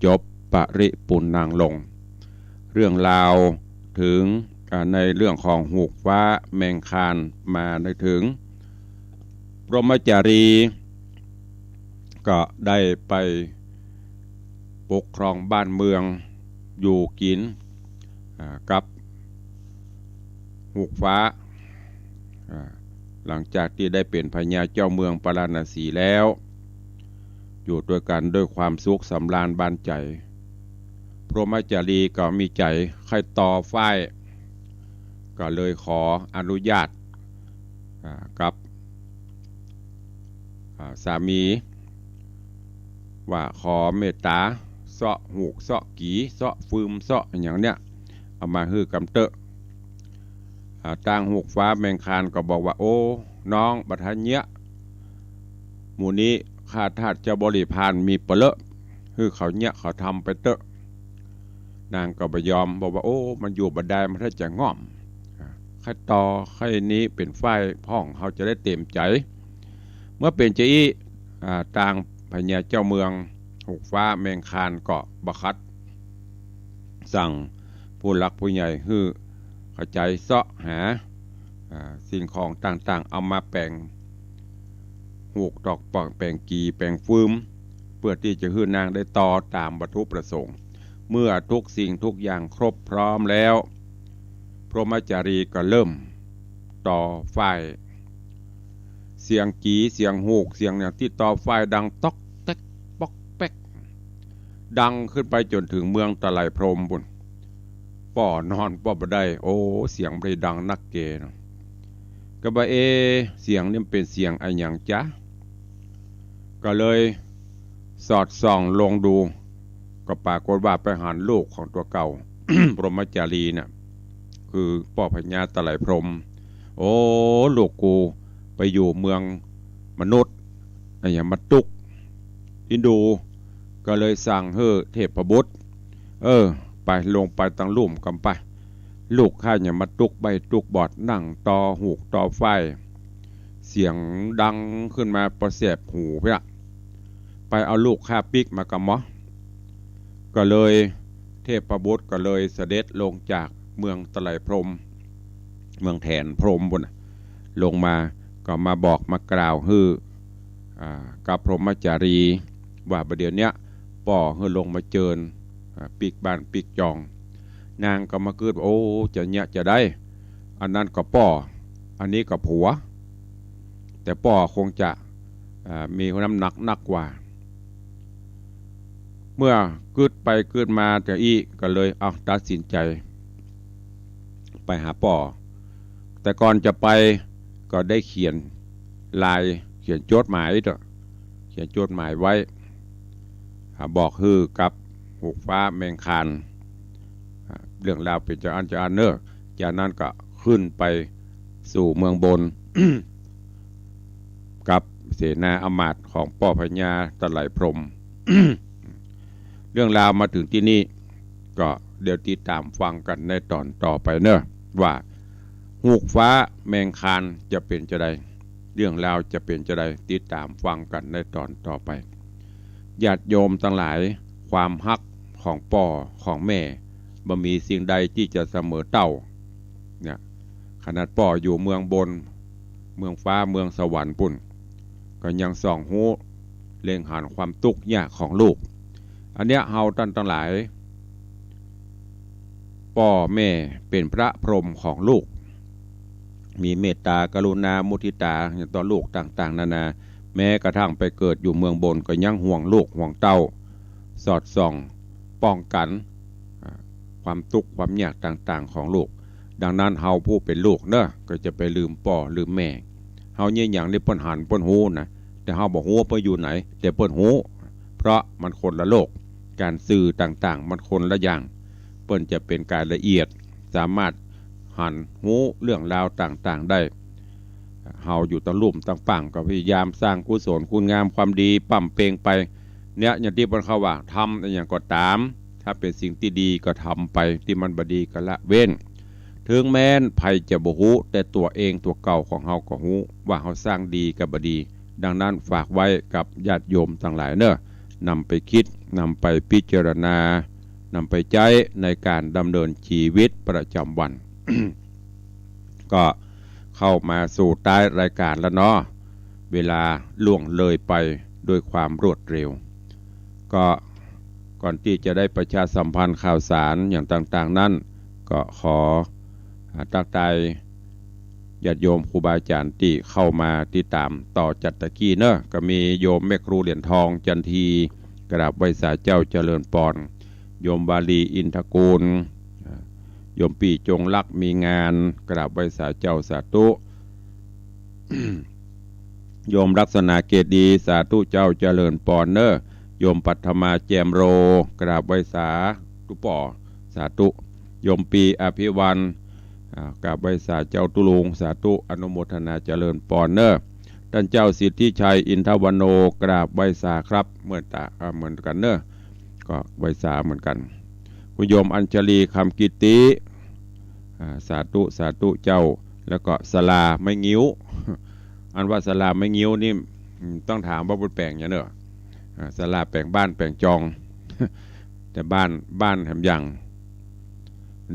S1: จบปริปุณณังลงเรื่องราวถึงในเรื่องของหูกฟ้าแมงคานมาได้ถึงพรหมจารีก็ได้ไปปกครองบ้านเมืองอยู่กินกับหูกฟ้าหลังจากที่ได้เป็นพญาเจ้าเมืองปาราณสีแล้วอยู่ด้วยกันด้วยความสุขสำราญบานใจพรหมจารีก็มีใจใครต่อฝ้ายก็เลยขออนุญาตกับสามีว่าขอเมตตาเสาะหูกเสาะกีเสาะฟืมเสาะอย่างเนี้ยเอามาฮื้อกำเตอะต่างหูกฟ้าแมงคานก็บอกว่าโอ้น้องบัทันเนี้ยหมู่นี้ข้าทาสจะบริพานมีเปลอะคือเขาเนี้ยเขาทำไปเตอะนางก็ไม่ยอมบอกว่าโอ้มันอยู่บันไดมันถ้าจะง่อมใครต่อใครนี้เป็นฝ่ายพ่องเขาจะได้เต็มใจเมื่อเป็นเจ้าต่างพญาเจ้าเมืองหูกฟ้าแมงคานก็บัคัดสั่งผู้หลักผู้ใหญ่ฮื้อเข้าใจเสาะหาสิ่งของต่างๆเอามาแปลงหูกดอกปอกแปลงกีแปลงฟืมเพื่อที่จะฮื้อนางได้ต่อตามวัตถุประสงค์เมื่อทุกสิ่งทุกอย่างครบพร้อมแล้วพรหมจารีก็เริ่มต่อฝ่ายเสียงกีเสียงหูกเสียงเนี่ยที่ต่อฝ่ายดังต๊อกแต๊กป๊อกแป๊กดังขึ้นไปจนถึงเมืองตะไลพรหมบุญป่อนอนป่อบ่ได้โอ้เสียงไปดังนักเกเนาะก็บ่เสียงนี่เป็นเสียงอะไรอย่างจ๊ะก็เลยสอดส่องลงดูก็ปรากฏว่าไปหันลูกของตัวเก่า พรหมจารีเนี่ยคือป่อพญาตะไลพรหมโอ้ลูกกูไปอยู่เมืองมนุษย์อะไรอย่างมาตุก อินโดก็เลยสั่งให้เทพบุตรไปลงไปตั้งลุ่มกันไปลูกข้าอย่ามาตุกใบตุกบอดนั่งต่อหูกต่อไฟเสียงดังขึ้นมาประเสบหูเพื่อไปเอาลูกข้าปิกมากำมะก็เลยเทพบุตรก็เลยเสด็จลงจากเมืองตะไลพรมเมืองแถนพรมบนลงมาก็มาบอกมากล่าวฮือกับพรหมจารีว่าประเดี๋ยวเนี้ยป่อฮือลงมาเจิญปีกบ้านปีกจองนางก็มาเกิดโอ้จะเนี้ยจะได้อันนั้นก็ป่ออันนี้ก็ผัวแต่ป่อคงจะมีน้ำหนักนักกว่าเมื่อเกิดไปเกิดมาแต่อีก็เลยตัดสินใจไปหาป่อแต่ก่อนจะไปก็ได้เขียนลายเขียนจดหมายเขียนจดหมายไว้บอกฮือกับหูฟ้าแมงคานเรื่องราวเป็นจะอันเนอจากนั้นก็ขึ้นไปสู่เมืองบน กับเสนาอมาตย์ของป่อพญาตะไลพรหม เรื่องราวมาถึงที่นี่ก็เดี๋ยวติดตามฟังกันในตอนต่อไปเนอะว่าหูฟ้าแมงคานจะเป็นจะใดเรื่องราวจะเป็นจะใดติดตามฟังกันในตอนต่อไปญาติโยมทั้งหลายความฮักของป่อของแม่บ่มีสิ่งใดที่จะเสมอเต้าเนี่ยขนาดป่ออยู่เมืองบนเมืองฟ้าเมืองสวรรค์ปุ่นก็ยังส่องหูเล็งหันความทุกข์ยากของลูกอันเนี้ยเฮาท่านทั้งหลายป่อแม่เป็นพระพรหมของลูกมีเมตตากรุณามุทิตาต่อลูกต่างๆนานาแม้กระทั่งไปเกิดอยู่เมืองบนก็ยังห่วงลูกห่วงเต้าสอดส่องป้องกันความทุกข์ความยากต่างๆของลูกดังนั้นเฮาผู้เป็นลูกเนอะก็จะไปลืมป่อลืมแม่เฮาเนี่ยอย่างนี้เปิ้นหันเปิ้นหูนะแต่เฮาบอกหูเปิ้นอยู่ไหนแต่เปิ้นหูเพราะมันคนละโลกการสื่อต่างๆมันคนละอย่างเปิ้นจะเป็นการละเอียดสามารถหันหูเรื่องราวต่างๆได้เฮาอยู่ตั้งลุ่มตั้งปังก็พยายามสร้างกุศลคุณงามความดีปั่มเปงไปเนี่ยอย่างที่เปิ้นเขาว่าทำอย่างก็ตามถ้าเป็นสิ่งที่ดีก็ทำไปที่มันบ่ดีก็ละเว้นถึงแม้นภัยจะบ่ฮู้แต่ตัวเองตัวเก่าของเฮาก็ฮู้ว่าเฮาสร้างดีกับบ่ดีดังนั้นฝากไว้กับญาติโยมทั้งหลายเนอะนำไปคิดนำไปพิจารณานำไปใช้ในการดำเนินชีวิตประจำวัน ก็เข้ามาสู่ท้ายรายการแล้วเนาะเวลาล่วงเลยไปด้วยความรวดเร็วก็ก่อนที่จะได้ประชาสัมพันธ์ข่าวสารอย่างต่างๆนั้นก็ขอทักทายญาติโยมครูบาอาจารย์ที่เข้ามาติดตามต่อจัดตะกี้เนอะก็มีโยมแม่ครูเหรียญทองจันทีกราบไหว้สาเจ้าเจริญปอนโยมบาลีอินทกูลโยมปีจงลักษ์มีงานกราบไหว้สาเจ้าสาธุ โยมลักษณะเกตดีสาธุเจ้าเจริญปอนเนอะโยมปัทมาแจมโรกราบไหว้สาธุป่อสาธุโยมปีอภิวันกราบไหว้สาเจ้าตุลุงสาธุอนุโมทนาเจริญปอนเนอะท่านเจ้าสิทธิชัยอินทวโนกราบไหว้สาครับเหมือนกันเนอะก็ไหว้สาเหมือนกันคุณโยมอัญชลีคำกิติสาธุสาธุเจ้าแล้วก็สลาไม่งิ้วอันว่าสลาไม่งิ้วนี่ต้องถามว่าบุญแปลงอย่างเนอะสลาแปลงบ้านแปลงจอง แต่บ้านแหมยัง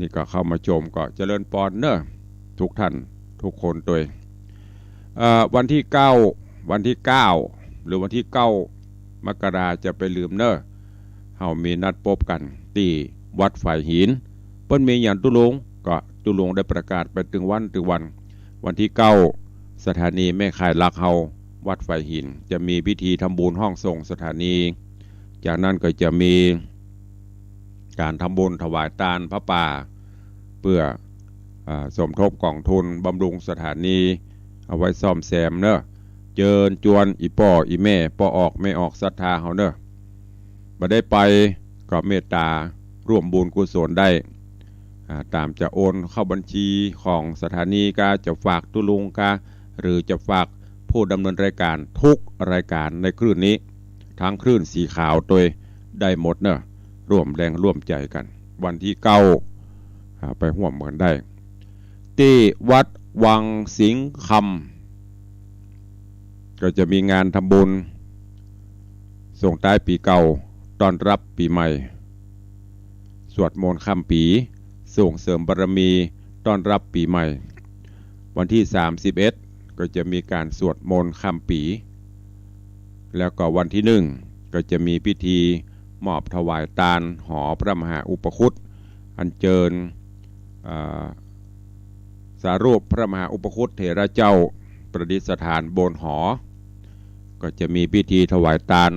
S1: นี่ก็เข้ามาชมก็เจริญปอนเนอะทุกท่านทุกคนตัววันที่9หรือวันที่9 มกราจะไปลืมเนอะเฮามีนัดพบกันที่วัดฝ่ายหินเปิ้นมีอย่างตุลงก็ตุลงได้ประกาศไปถึงวันที่9สถานีแม่ข่ายลักเฮาวัดฝ่ายหินจะมีพิธีทำบุญห้องส่งสถานีจากนั้นก็จะมีการทำบุญถวายทานพระป่าเพื่อสมทบกองทุนบำรุงสถานีเอาไว้ซ่อมแซมเนอะเจิญจวนอีป่ออีแม่ป่อออกไม่ออกศรัทธาเฮาเนอะบ่ได้ไปก็เมตตาร่วมบุญกุศลได้ตามจะโอนเข้าบัญชีของสถานีกาจะฝากตุลุงกาหรือจะฝากผู้ดำเนินรายการทุกรายการในคลื่นนี้ ทั้งคลื่นสีขาวตัวได้หมดเนอะร่วมแรงร่วมใจกันวันที่9ไปร่วมกันได้ที่วัดวังสิงคำก็จะมีงานทำบุญส่งท้ายปีเก่าต้อนรับปีใหม่สวดมนต์ข้ามปีส่งเสริมบารมีต้อนรับปีใหม่วันที่31ก็จะมีการสวดมนต์ข้ามปีแล้วก็วันที่1ก็จะมีพิธีมอบถวายตาลหอพระมหาอุปคุตอัญเชิญสารูปพระมหาอุปคุตเถระเจ้าประดิษฐานบนหอก็จะมีพิธีถวายตาล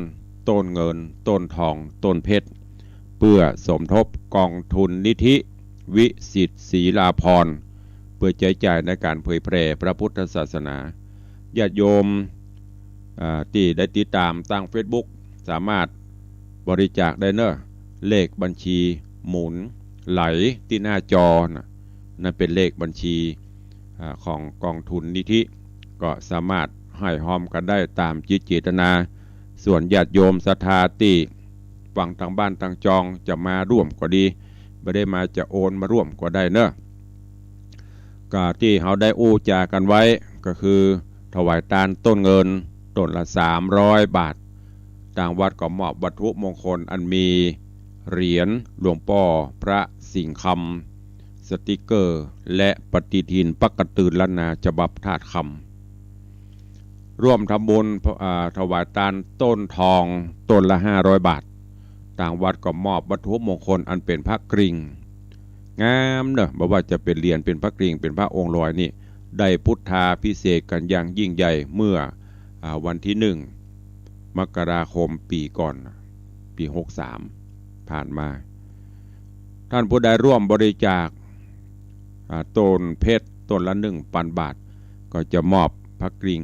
S1: ต้นเงินต้นทองต้นเพชรเพื่อสมทบกองทุนนิธิวิสิตศรีลาภรณ์เพื่อใช้จ่ายในการเผยแพร่พระพุทธศาสนาญาติโยมที่ได้ติดตามตั้ง Facebook สามารถบริจาคได้เนอะเลขบัญชีหมุนไหลที่หน้าจอนั่นเป็นเลขบัญชีของกองทุนนิธิก็สามารถให้หอมกันได้ตามจิตเจตนาส่วนญาติโยมศรัทธาที่ฝั่งทางบ้านทางจองจะมาร่วมก็ดีไม่ได้มาจะโอนมาร่วมก็ได้เนอะก็ที่เขาได้อู้จากันไว้ก็คือถวายทานต้นเงินต้นละ300 บาทต่างวัดก็มอบวัตถุมงคลอันมีเหรียญหลวงพ่อพระสิงห์คำสติกเกอร์และปฏิทินปักกระตือล้านนาฉบับธาตุคำร่วมทำบุญถวายทานต้นทองต้นละ500 บาทต่างวัดก็มอบวัตถุมงคลอันเป็นพระกริ่งงามเนอะบอกว่าจะเป็นเหรียญเป็นพระกริ่งเป็นพระองค์ลอยนี่ได้พุทธาพิเศษกันอย่างยิ่งใหญ่เมื่อวันที่1 มกราคมปีก่อนปี63ผ่านมาท่านผู้ใดร่วมบริจาคต้นเพชรต้นละ1,000 บาทก็จะมอบพระกริ่ง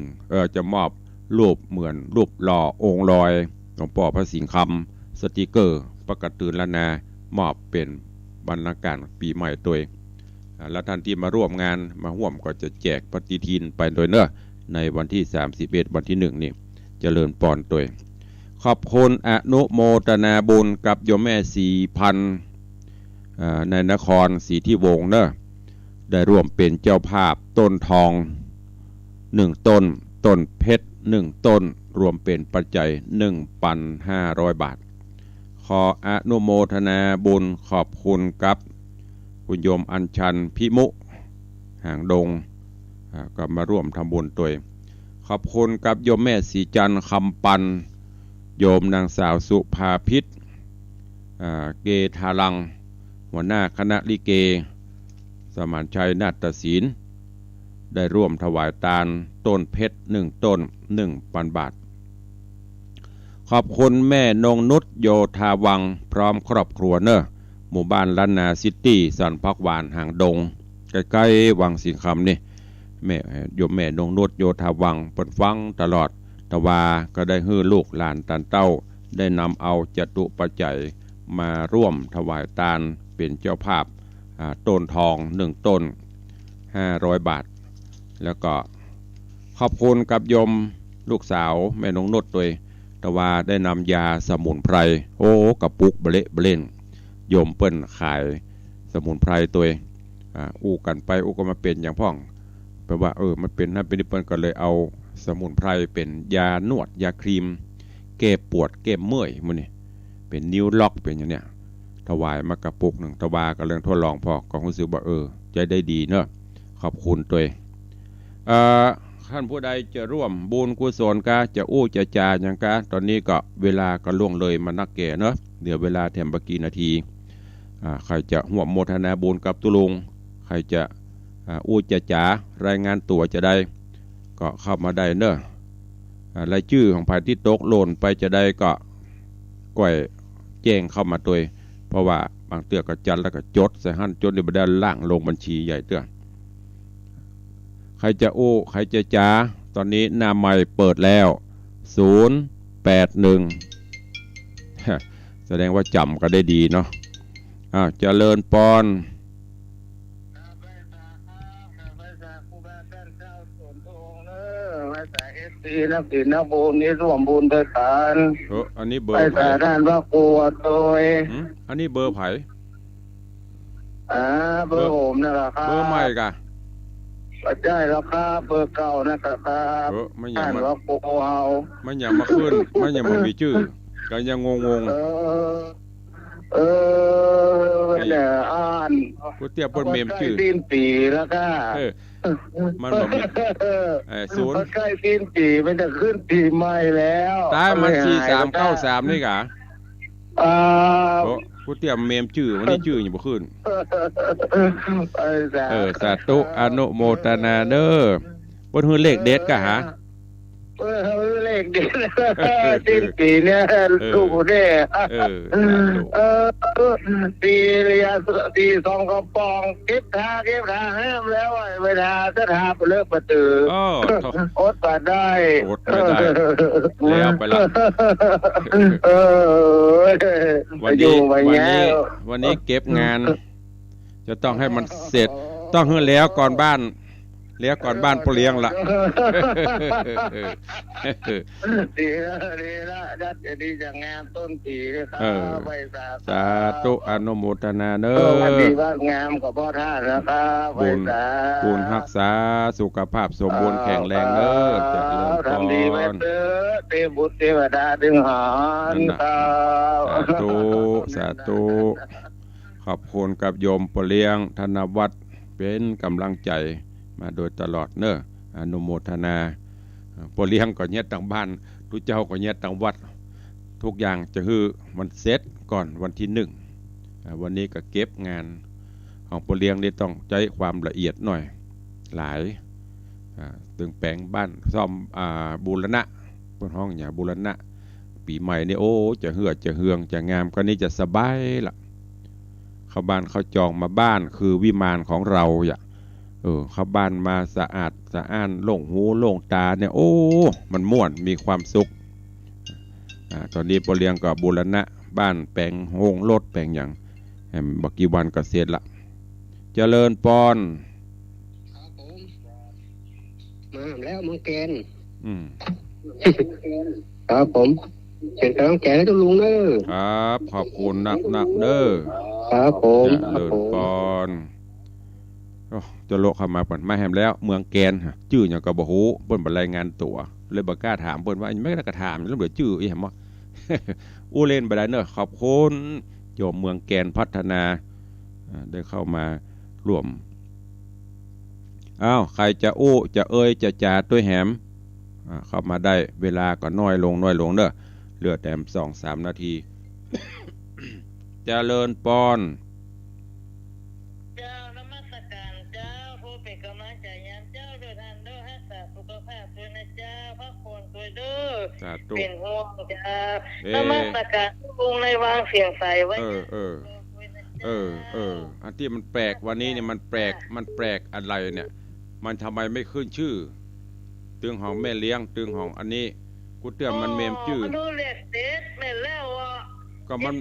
S1: จะมอบรูปเหมือนรูปหล่อองค์ลอยหลวงพ่อพระสิงห์คำสติกเกอร์ประกาศตื่นละนามอบเป็นบรรณาการปีใหม่ตัวและท่านที่มาร่วมงานมาร่วมก็จะแจกปฏิทินไปโดยเนอะในวันที่31วันที่1นี่เจริญปอนตัวขอบคุณอนุโมทนาบุญกับโยมแม่4,000ในนครศรีที่วงศ์เนอะได้ร่วมเป็นเจ้าภาพต้นทอง1 ต้นต้นเพชร1 ต้นรวมเป็นปัจจัย 1,500 บาทขออนุโมทนาบุญขอบคุณกับคุณโยมอัญชันพิมุห่างดงก็มาร่วมทำบุญตัวขอบคุณกับโยมแม่สีจันทร์คำปันโยมนางสาวสุภาพิษเกทาลังหัวหน้าคณะลิเกสมานชัยนาฏศิลป์ได้ร่วมถวายทานต้นเพชร1 ต้น 1,000 บาทขอบคุณแม่นงนุชโยธาวังพร้อมครอบครัวเนอะหมู่บ้านล้านนาซิตี้สันพักหวานห่างดงใกล้ๆวังสิงห์คำนี่แม่โยมแม่นงนุชโยธาวังเปิดฟังตลอดตะวาก็ได้ฮื้อลูกหลานตันเต้าได้นำเอาจตุปัจจัยมาร่วมถวายทานเป็นเจ้าภาพต้นทอง1 ต้น500 บาทแล้วก็ขอบคุณกับโยมลูกสาวแม่นงนุชตัวตะวาได้นำยาสมุนไพรกระปุกเบลเล่นโยมเปิ้นขายสมุนไพรตัวอู้กันไปอู้ก็มาเป็นอย่างพ่องแปลว่ามันเป็นนั่นเป็นนี่เปิ้นก็เลยเอาสมุนไพรเป็นยานวดยาครีมแก้ปวดแก้เมื่อยมันนี่เป็นนิ้วล็อกเป็นอย่างเนี้ยถวายมากระปุกหนึ่งตะวาก็เรื่องทดลองพอก็รู้สึกว่าใจได้ดีเนอะขอบคุณตัวท่านผู้ใดจะร่วมบุญกุศลกะจะอู้จะจาอย่างกะตอนนี้ก็เวลาก็ล่วงเลยมานักแก่เนอะเดี๋ยวเวลาแถมบกี่นาทีใครจะห่วมโมทนาบุญกับตุลุงใครจะอู้จะจารายงานตัวจะได้ก็เข้ามาได้เนอะรายชื่อของภายที่ตกหล่นไปจะได้ก็ก่อยแจ้งเข้ามาตัวเพราะว่าบางเตือก็จัดแล้วก็จดใส่หั่นจดในบันไดล่างลงบัญชีใหญ่เตือใครจะอู้ใครจะจ้าตอนนี้หน้าใหม่เปิดแล้ว081แสดงว่าจำก็ได้ดีเนาะเจริญปอน
S2: สายFC นักศิลป์บุญนี้ร่วมบุญด้วยกัน
S1: อันนี้เบอ
S2: ไป
S1: ร์ไผ
S2: สาด้านพระครูโดย
S1: อันนี้เบอร์ไผ
S2: เบอร์ผมนั่นแหละครับ
S1: เบอร์ใหม่กะ
S2: ใช่แล้วครับเบอร์เก่านะครับ
S1: ไม่อย่า
S2: ท่าน
S1: มา
S2: พระครูเอา
S1: มันอย่ามาขึ้นมันอย่ามามีชื่อก็ยังงง
S2: เนี่ยอ่าน
S1: กูเตี้ยเปิ้นเมมชื่อ
S2: สิ้นปีแล้วก็
S1: มันบ่มีศูนย์
S2: ใกล้สิ้นปีมันจะขึ้นปีใหม่แล้ว
S1: ตายมัน4393นี่กะกูเตี้ยเมมชื่อวันนี้ชื่อยังบ่ขึ้นสาธุอนุโมทนาเด้อเปิ้นฮือเลขเด็ดกะหา
S2: เลขเด็ดสิ้นปีเนี่ยลูกเนี่ยปีสองกระป๋องเก็บทาห้ามแล้วเวลาจะทาไปเลิกประตูอดปัดได้
S1: แล้วไปละวันนี้เก็บงานจะต้องให้มันเสร็จต้องให้แล้วก่อนบ้านปเลี้ยงละ
S2: ดีละดัดดีจากงานต้นปีครับไป
S1: สาธุอนุโมทนาเด้อ
S2: ดีว่างามกับพ่อท่านนะครับ
S1: บุญรักษาสุขภาพสมบูรณ์แข็งแรงเด้อจะเริ่มก่อน
S2: เทพบุตรเทวดาดึงหอน
S1: สาธุขอบคุณกับโยมปเลี้ยงธนวัฒน์เป็นกำลังใจมาโดยตลอดเนอะอนุโมทนาปเลี้ยงก็เนียต่างบ้านทุกเจ้าก็เนียต่างวัดทุกอย่างจะคือมันเสร็จก่อนวันที่1วันนี้ก็เก็บงานของปเลี้ยงนี่ต้องใช้ความละเอียดหน่อยหลายตึงแปลงบ้านซ่อมบูรณะบนห้องอย่าบูรณะปีใหม่นี่โอ้จะเหือจะเฮืองจะงามก็นี่จะสบายละเข้าบ้านเขาจองมาบ้านคือวิมานของเราอย่าเข้าบ้านมาสะอาดสะอ้านโล่งหูโล่งตาเนี่ยโอ้มันม่วนมีความสุขตอนนี้ปเลี้ยงก็บูรณะบ้านแปลงโฮงรถแปลงอย่างบักกี่วันก็เสร็จละเจริญปอน
S2: ครับผมมาแล้วมังแกนครับผมเชิญน้องแกนแล้วลุงเด้อ
S1: ครับขอบคุณนักเด้อ
S2: ครับผม
S1: เจริญปอนจะโลกเข้ามาเปิดมาแฮมแล้วเมืองแกนชื่ออย่างกระบอกหูเปิ้นบรรยายงานตัวเลยบอกกล้าถามเปิ้นว่าไม่ได้กระถามแล้วเหลือชื่ออีแฮมว่าอู้เล่นไปได้เนอะขอบคุณโยมเมืองแกนพัฒนาได้เข้ามาร่วมใครจะอู้จะเอ่ยจะจ่าด้วยแฮมเข้ามาได้เวลาก็น้อยลงเนอะเหลือแต่2-3 นาทีเจริญปอน
S2: เป็นห่วงจ้านมัสการลุงในวางเสียงใสไว้
S1: อันที่มันแปลกวันนี้เนี่ยมันแปลกอะไรเนี่ยมันทำไมไม่ขึ้นชื่อตึงของแม่เลี้ยงตึงของอันนี้กูเตือนมันเมมชื่อ
S2: มันดูเล็กเด็ดแม่แล้ว
S1: ก็มัน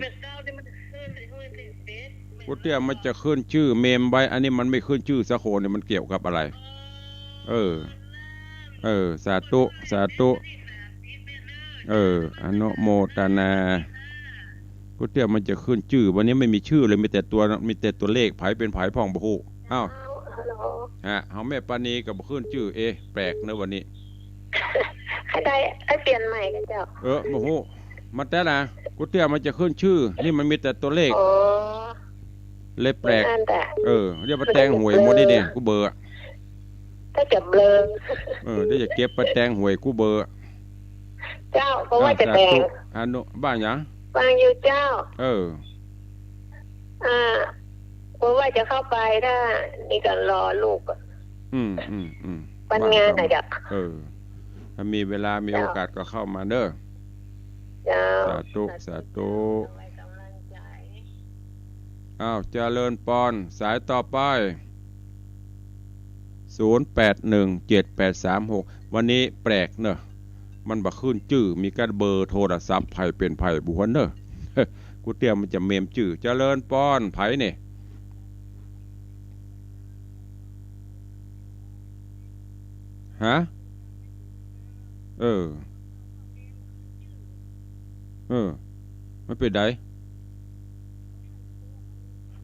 S1: กูเตือนมันจะขึ้นชื่อเมมไว้อันนี้มันไม่ขึ้นชื่อสักคนเนี่ยมันเกี่ยวกับอะไรสาธุอนุโมทนากูเตี้ยมันจะขึ้นชื่อวันนี้ไม่มีชื่อเลยมีแต่ตัวเลขไผเป็นไผพ่องบ่ฮู้เฮาแม่ปานีก็บ่ขึ้นชื่อแปลกนะวันนี้
S3: ให้เปลี่ยนใหม่กันเจ้า
S1: บ่ฮู้มันแต่นะกูเตี้ยมันจะขึ้นชื่อนี่มันมีแต่ตัวเลขเลยแปลกเรียกว่าแตงหวยหมดนี่เนี่ยกูเบอร์
S3: ถ้าจะเบลอ
S1: ได้จะเก็บไปแตงหวยกูเบอร์
S3: เจ้าเพราะว่าจะแต่ง
S1: บ้านยัง
S3: บางอยู่เจ้าเพราะว่าจะเข้าไปถ้านี่ก็รอลูกปัญงานนะจ๊ะ
S1: ถ้ามีเวลามีโอกาสก็เข้ามาเด้อสาธุเจริญปอนสายต่อไป081783วันนี้แปลกเนอะมันบักขึ้นชื่อมีการเบอร์โทรศัพท์ไผเป็นไผบุคคลเนอะกูเตรียมมันจะเมมชื่อเจริญปอนไผเนี่ยฮะ มันเป็นได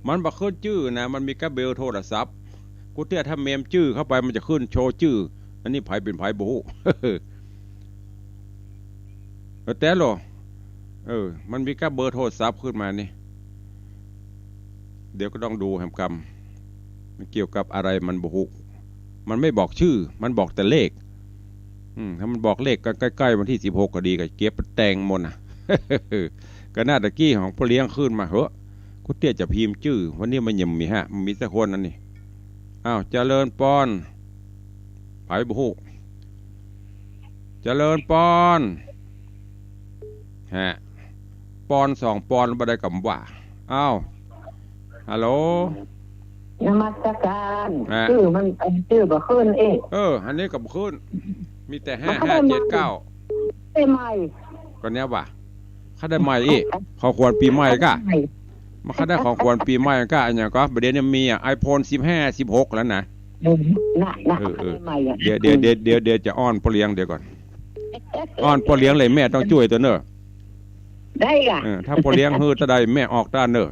S1: มันบักขึ้นชื่อนะมันมีกระเบลโทรศัพท์กูเตี้ยถ้าเมมชื่อเข้าไปมันจะขึ้นโชว์ชื่ออันนี้ไผเป็นไผบ่ฮู้แต่หรอมันมีกระเบอร์โทรศัพท์ขึ้นมานี่เดี๋ยวก็ต้องดูแหมกรรมมันเกี่ยวกับอะไรมันบ่ฮู้มันไม่บอกชื่อมันบอกแต่เลขถ้ามันบอกเลขก็ใกล้ๆวันที่16ก็ดีก็เก็บแต่งหมดน่ะ ก็น่าตะกี้ของพ่อเลี้ยงขึ้นมาเหอะกูเตี้ยจะพิมพ์ชื่อวันนี้มันยังมีมันมีสักคนนั่นนี่อ้าวเจริญปอนไผบ่ฮู้เจริญปอนปอน2 ปอนบ่ได้กำว่าอ้าวฮัลโหล
S3: นมัสการชื่อมันชื่อบ่ขึ้นเอง
S1: อันนี้ก็บ่ขึ้นมีแต่5579
S3: ได้ใหม่
S1: ก็เนี้ยว่ะเขาได้ใหม่อีกของควรปีใหม่ก็มันเขาได้ของควรปีใหม่ก็อันอย่างก็ประเด็นนี้มีiPhone 15 16แล้วนะเดี๋ยวจะอ้อนพ่อเลี้ยงเดี๋ยวก่อนอ้อนพ่อเลี้ยงเลยแม่ต้องช่วยตัวเนอะ
S3: ได้ก่ะ
S1: ถ้าพ่อเลี้ยงฮือตะใดแม่ออกด้านเนอะ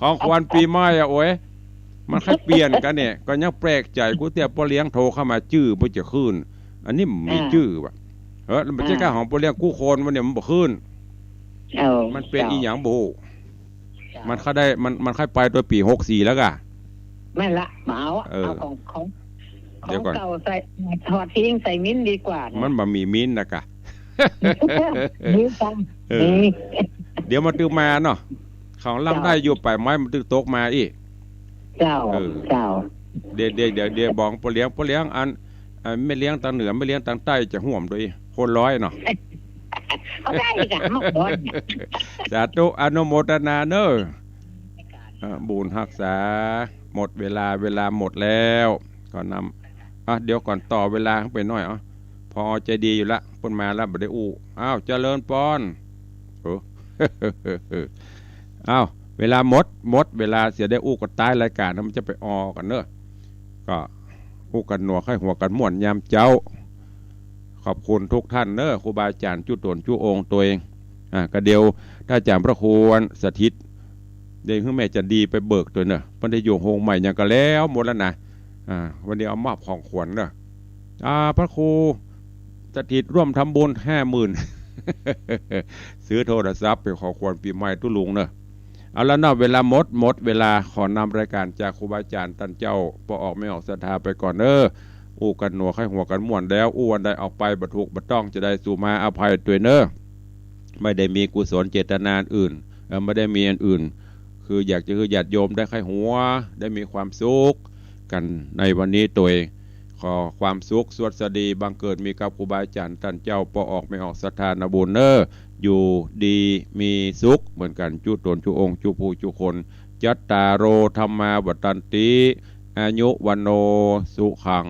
S1: ของควรปีใหม่โอ้ยมันค่อยเปลี่ยนกันเนี่ยก็ยังแปลกใจกูเตี้ยพ่อเลี้ยงโทรเข้ามาชื่อบ่จะขึ้นอันนี้มีชื่อว่ะมันไม่ใช่ของพ่อเลี้ยงกู้โคนมันเนี่ยมันบ่ขึ้นมันเป็นอีหยังบ่มันค่อยได้มันค่อยไปตัวปี64แล้วก่ะ
S3: ไม่ละหมาเอาของเดี๋ยวก่อนเก่าใส่ถอดทิ้งใส่มิ้นดีกว่า
S1: มันบ่มีมิ้นนะกะ
S3: มิ้นจัง
S1: เดี๋ยวมาตึกมาเนาะของล่ำได้อยู่ไปไม้มันตึกตกมาอีก
S3: เจ้า
S1: เดี๋ยวบอกพ่อเลี้ยงอันไม่เลี้ยงทางเหนือไม่เลี้ยงทางใต้จะห่วมโดยคนร้อยเนาะ
S3: เขาได้กันหมด
S1: สาธุอนุโมทนาเนอะบุญรักษาหมดเวลาหมดแล้วก่อนนำเดี๋ยวก่อนต่อเวลาไปหน่อยพอใจดีอยู่ละเพิ่นมาแล้วบ่ได้อู้อ้าวเจริญปอนอ้าวเวลาหมดเวลาเสียได้อู้ก็ตายรายการมันจะไปออกันเนอะก็อู้กันหนัวไข้หัวกันม่วนยามเจ้าขอบคุณทุกท่านเนอะครูบาอาจารย์จุตนจุองค์ตัวเองก็เดียวถ้าอาจารย์พระครูสถิตเดี๋ยวแม่จะดีไปเบิกตัวเนอะเพิ่นได้อยู่โฮงใหม่ยังก็แล้วหมดแล้วนะวันนี้เอามอบของขวัญเนอะพระครูสถิตร่วมทำบุญ50,000 ซื้อโทรศัพท์ไปขอควรปีใหม่ตุลุงเนอะเอาแล้วเนาะเวลาหมดเวลาขอนำรายการจากครูบาอาจารย์ท่านเจ้าพอออกไม่ออกศรัทธาไปก่อนอู้กันหนัวไข้หัวกันม่วนแล้วอู้วันใดออกไปบัถูกบัต้องจะได้สู่มาอภัยตัวเนอะไม่ได้มีกุศลเจตนาอื่นไม่ได้มีอันอื่นคืออยากจะญาติโยมได้ไข้หัวได้มีความสุขกันในวันนี้ตัวเองขอความสุขสวัสดีบังเกิดมีกับครูบาอาจารย์ท่านเจ้าพอออกไม่ออกศรัทธานาบุญเนอะอยู่ดีมีสุขเหมือนกันจุตนจุองค์จุผู้จุคนจัตตาโรธรรมาวัฏันติอายุวันโนสุขัง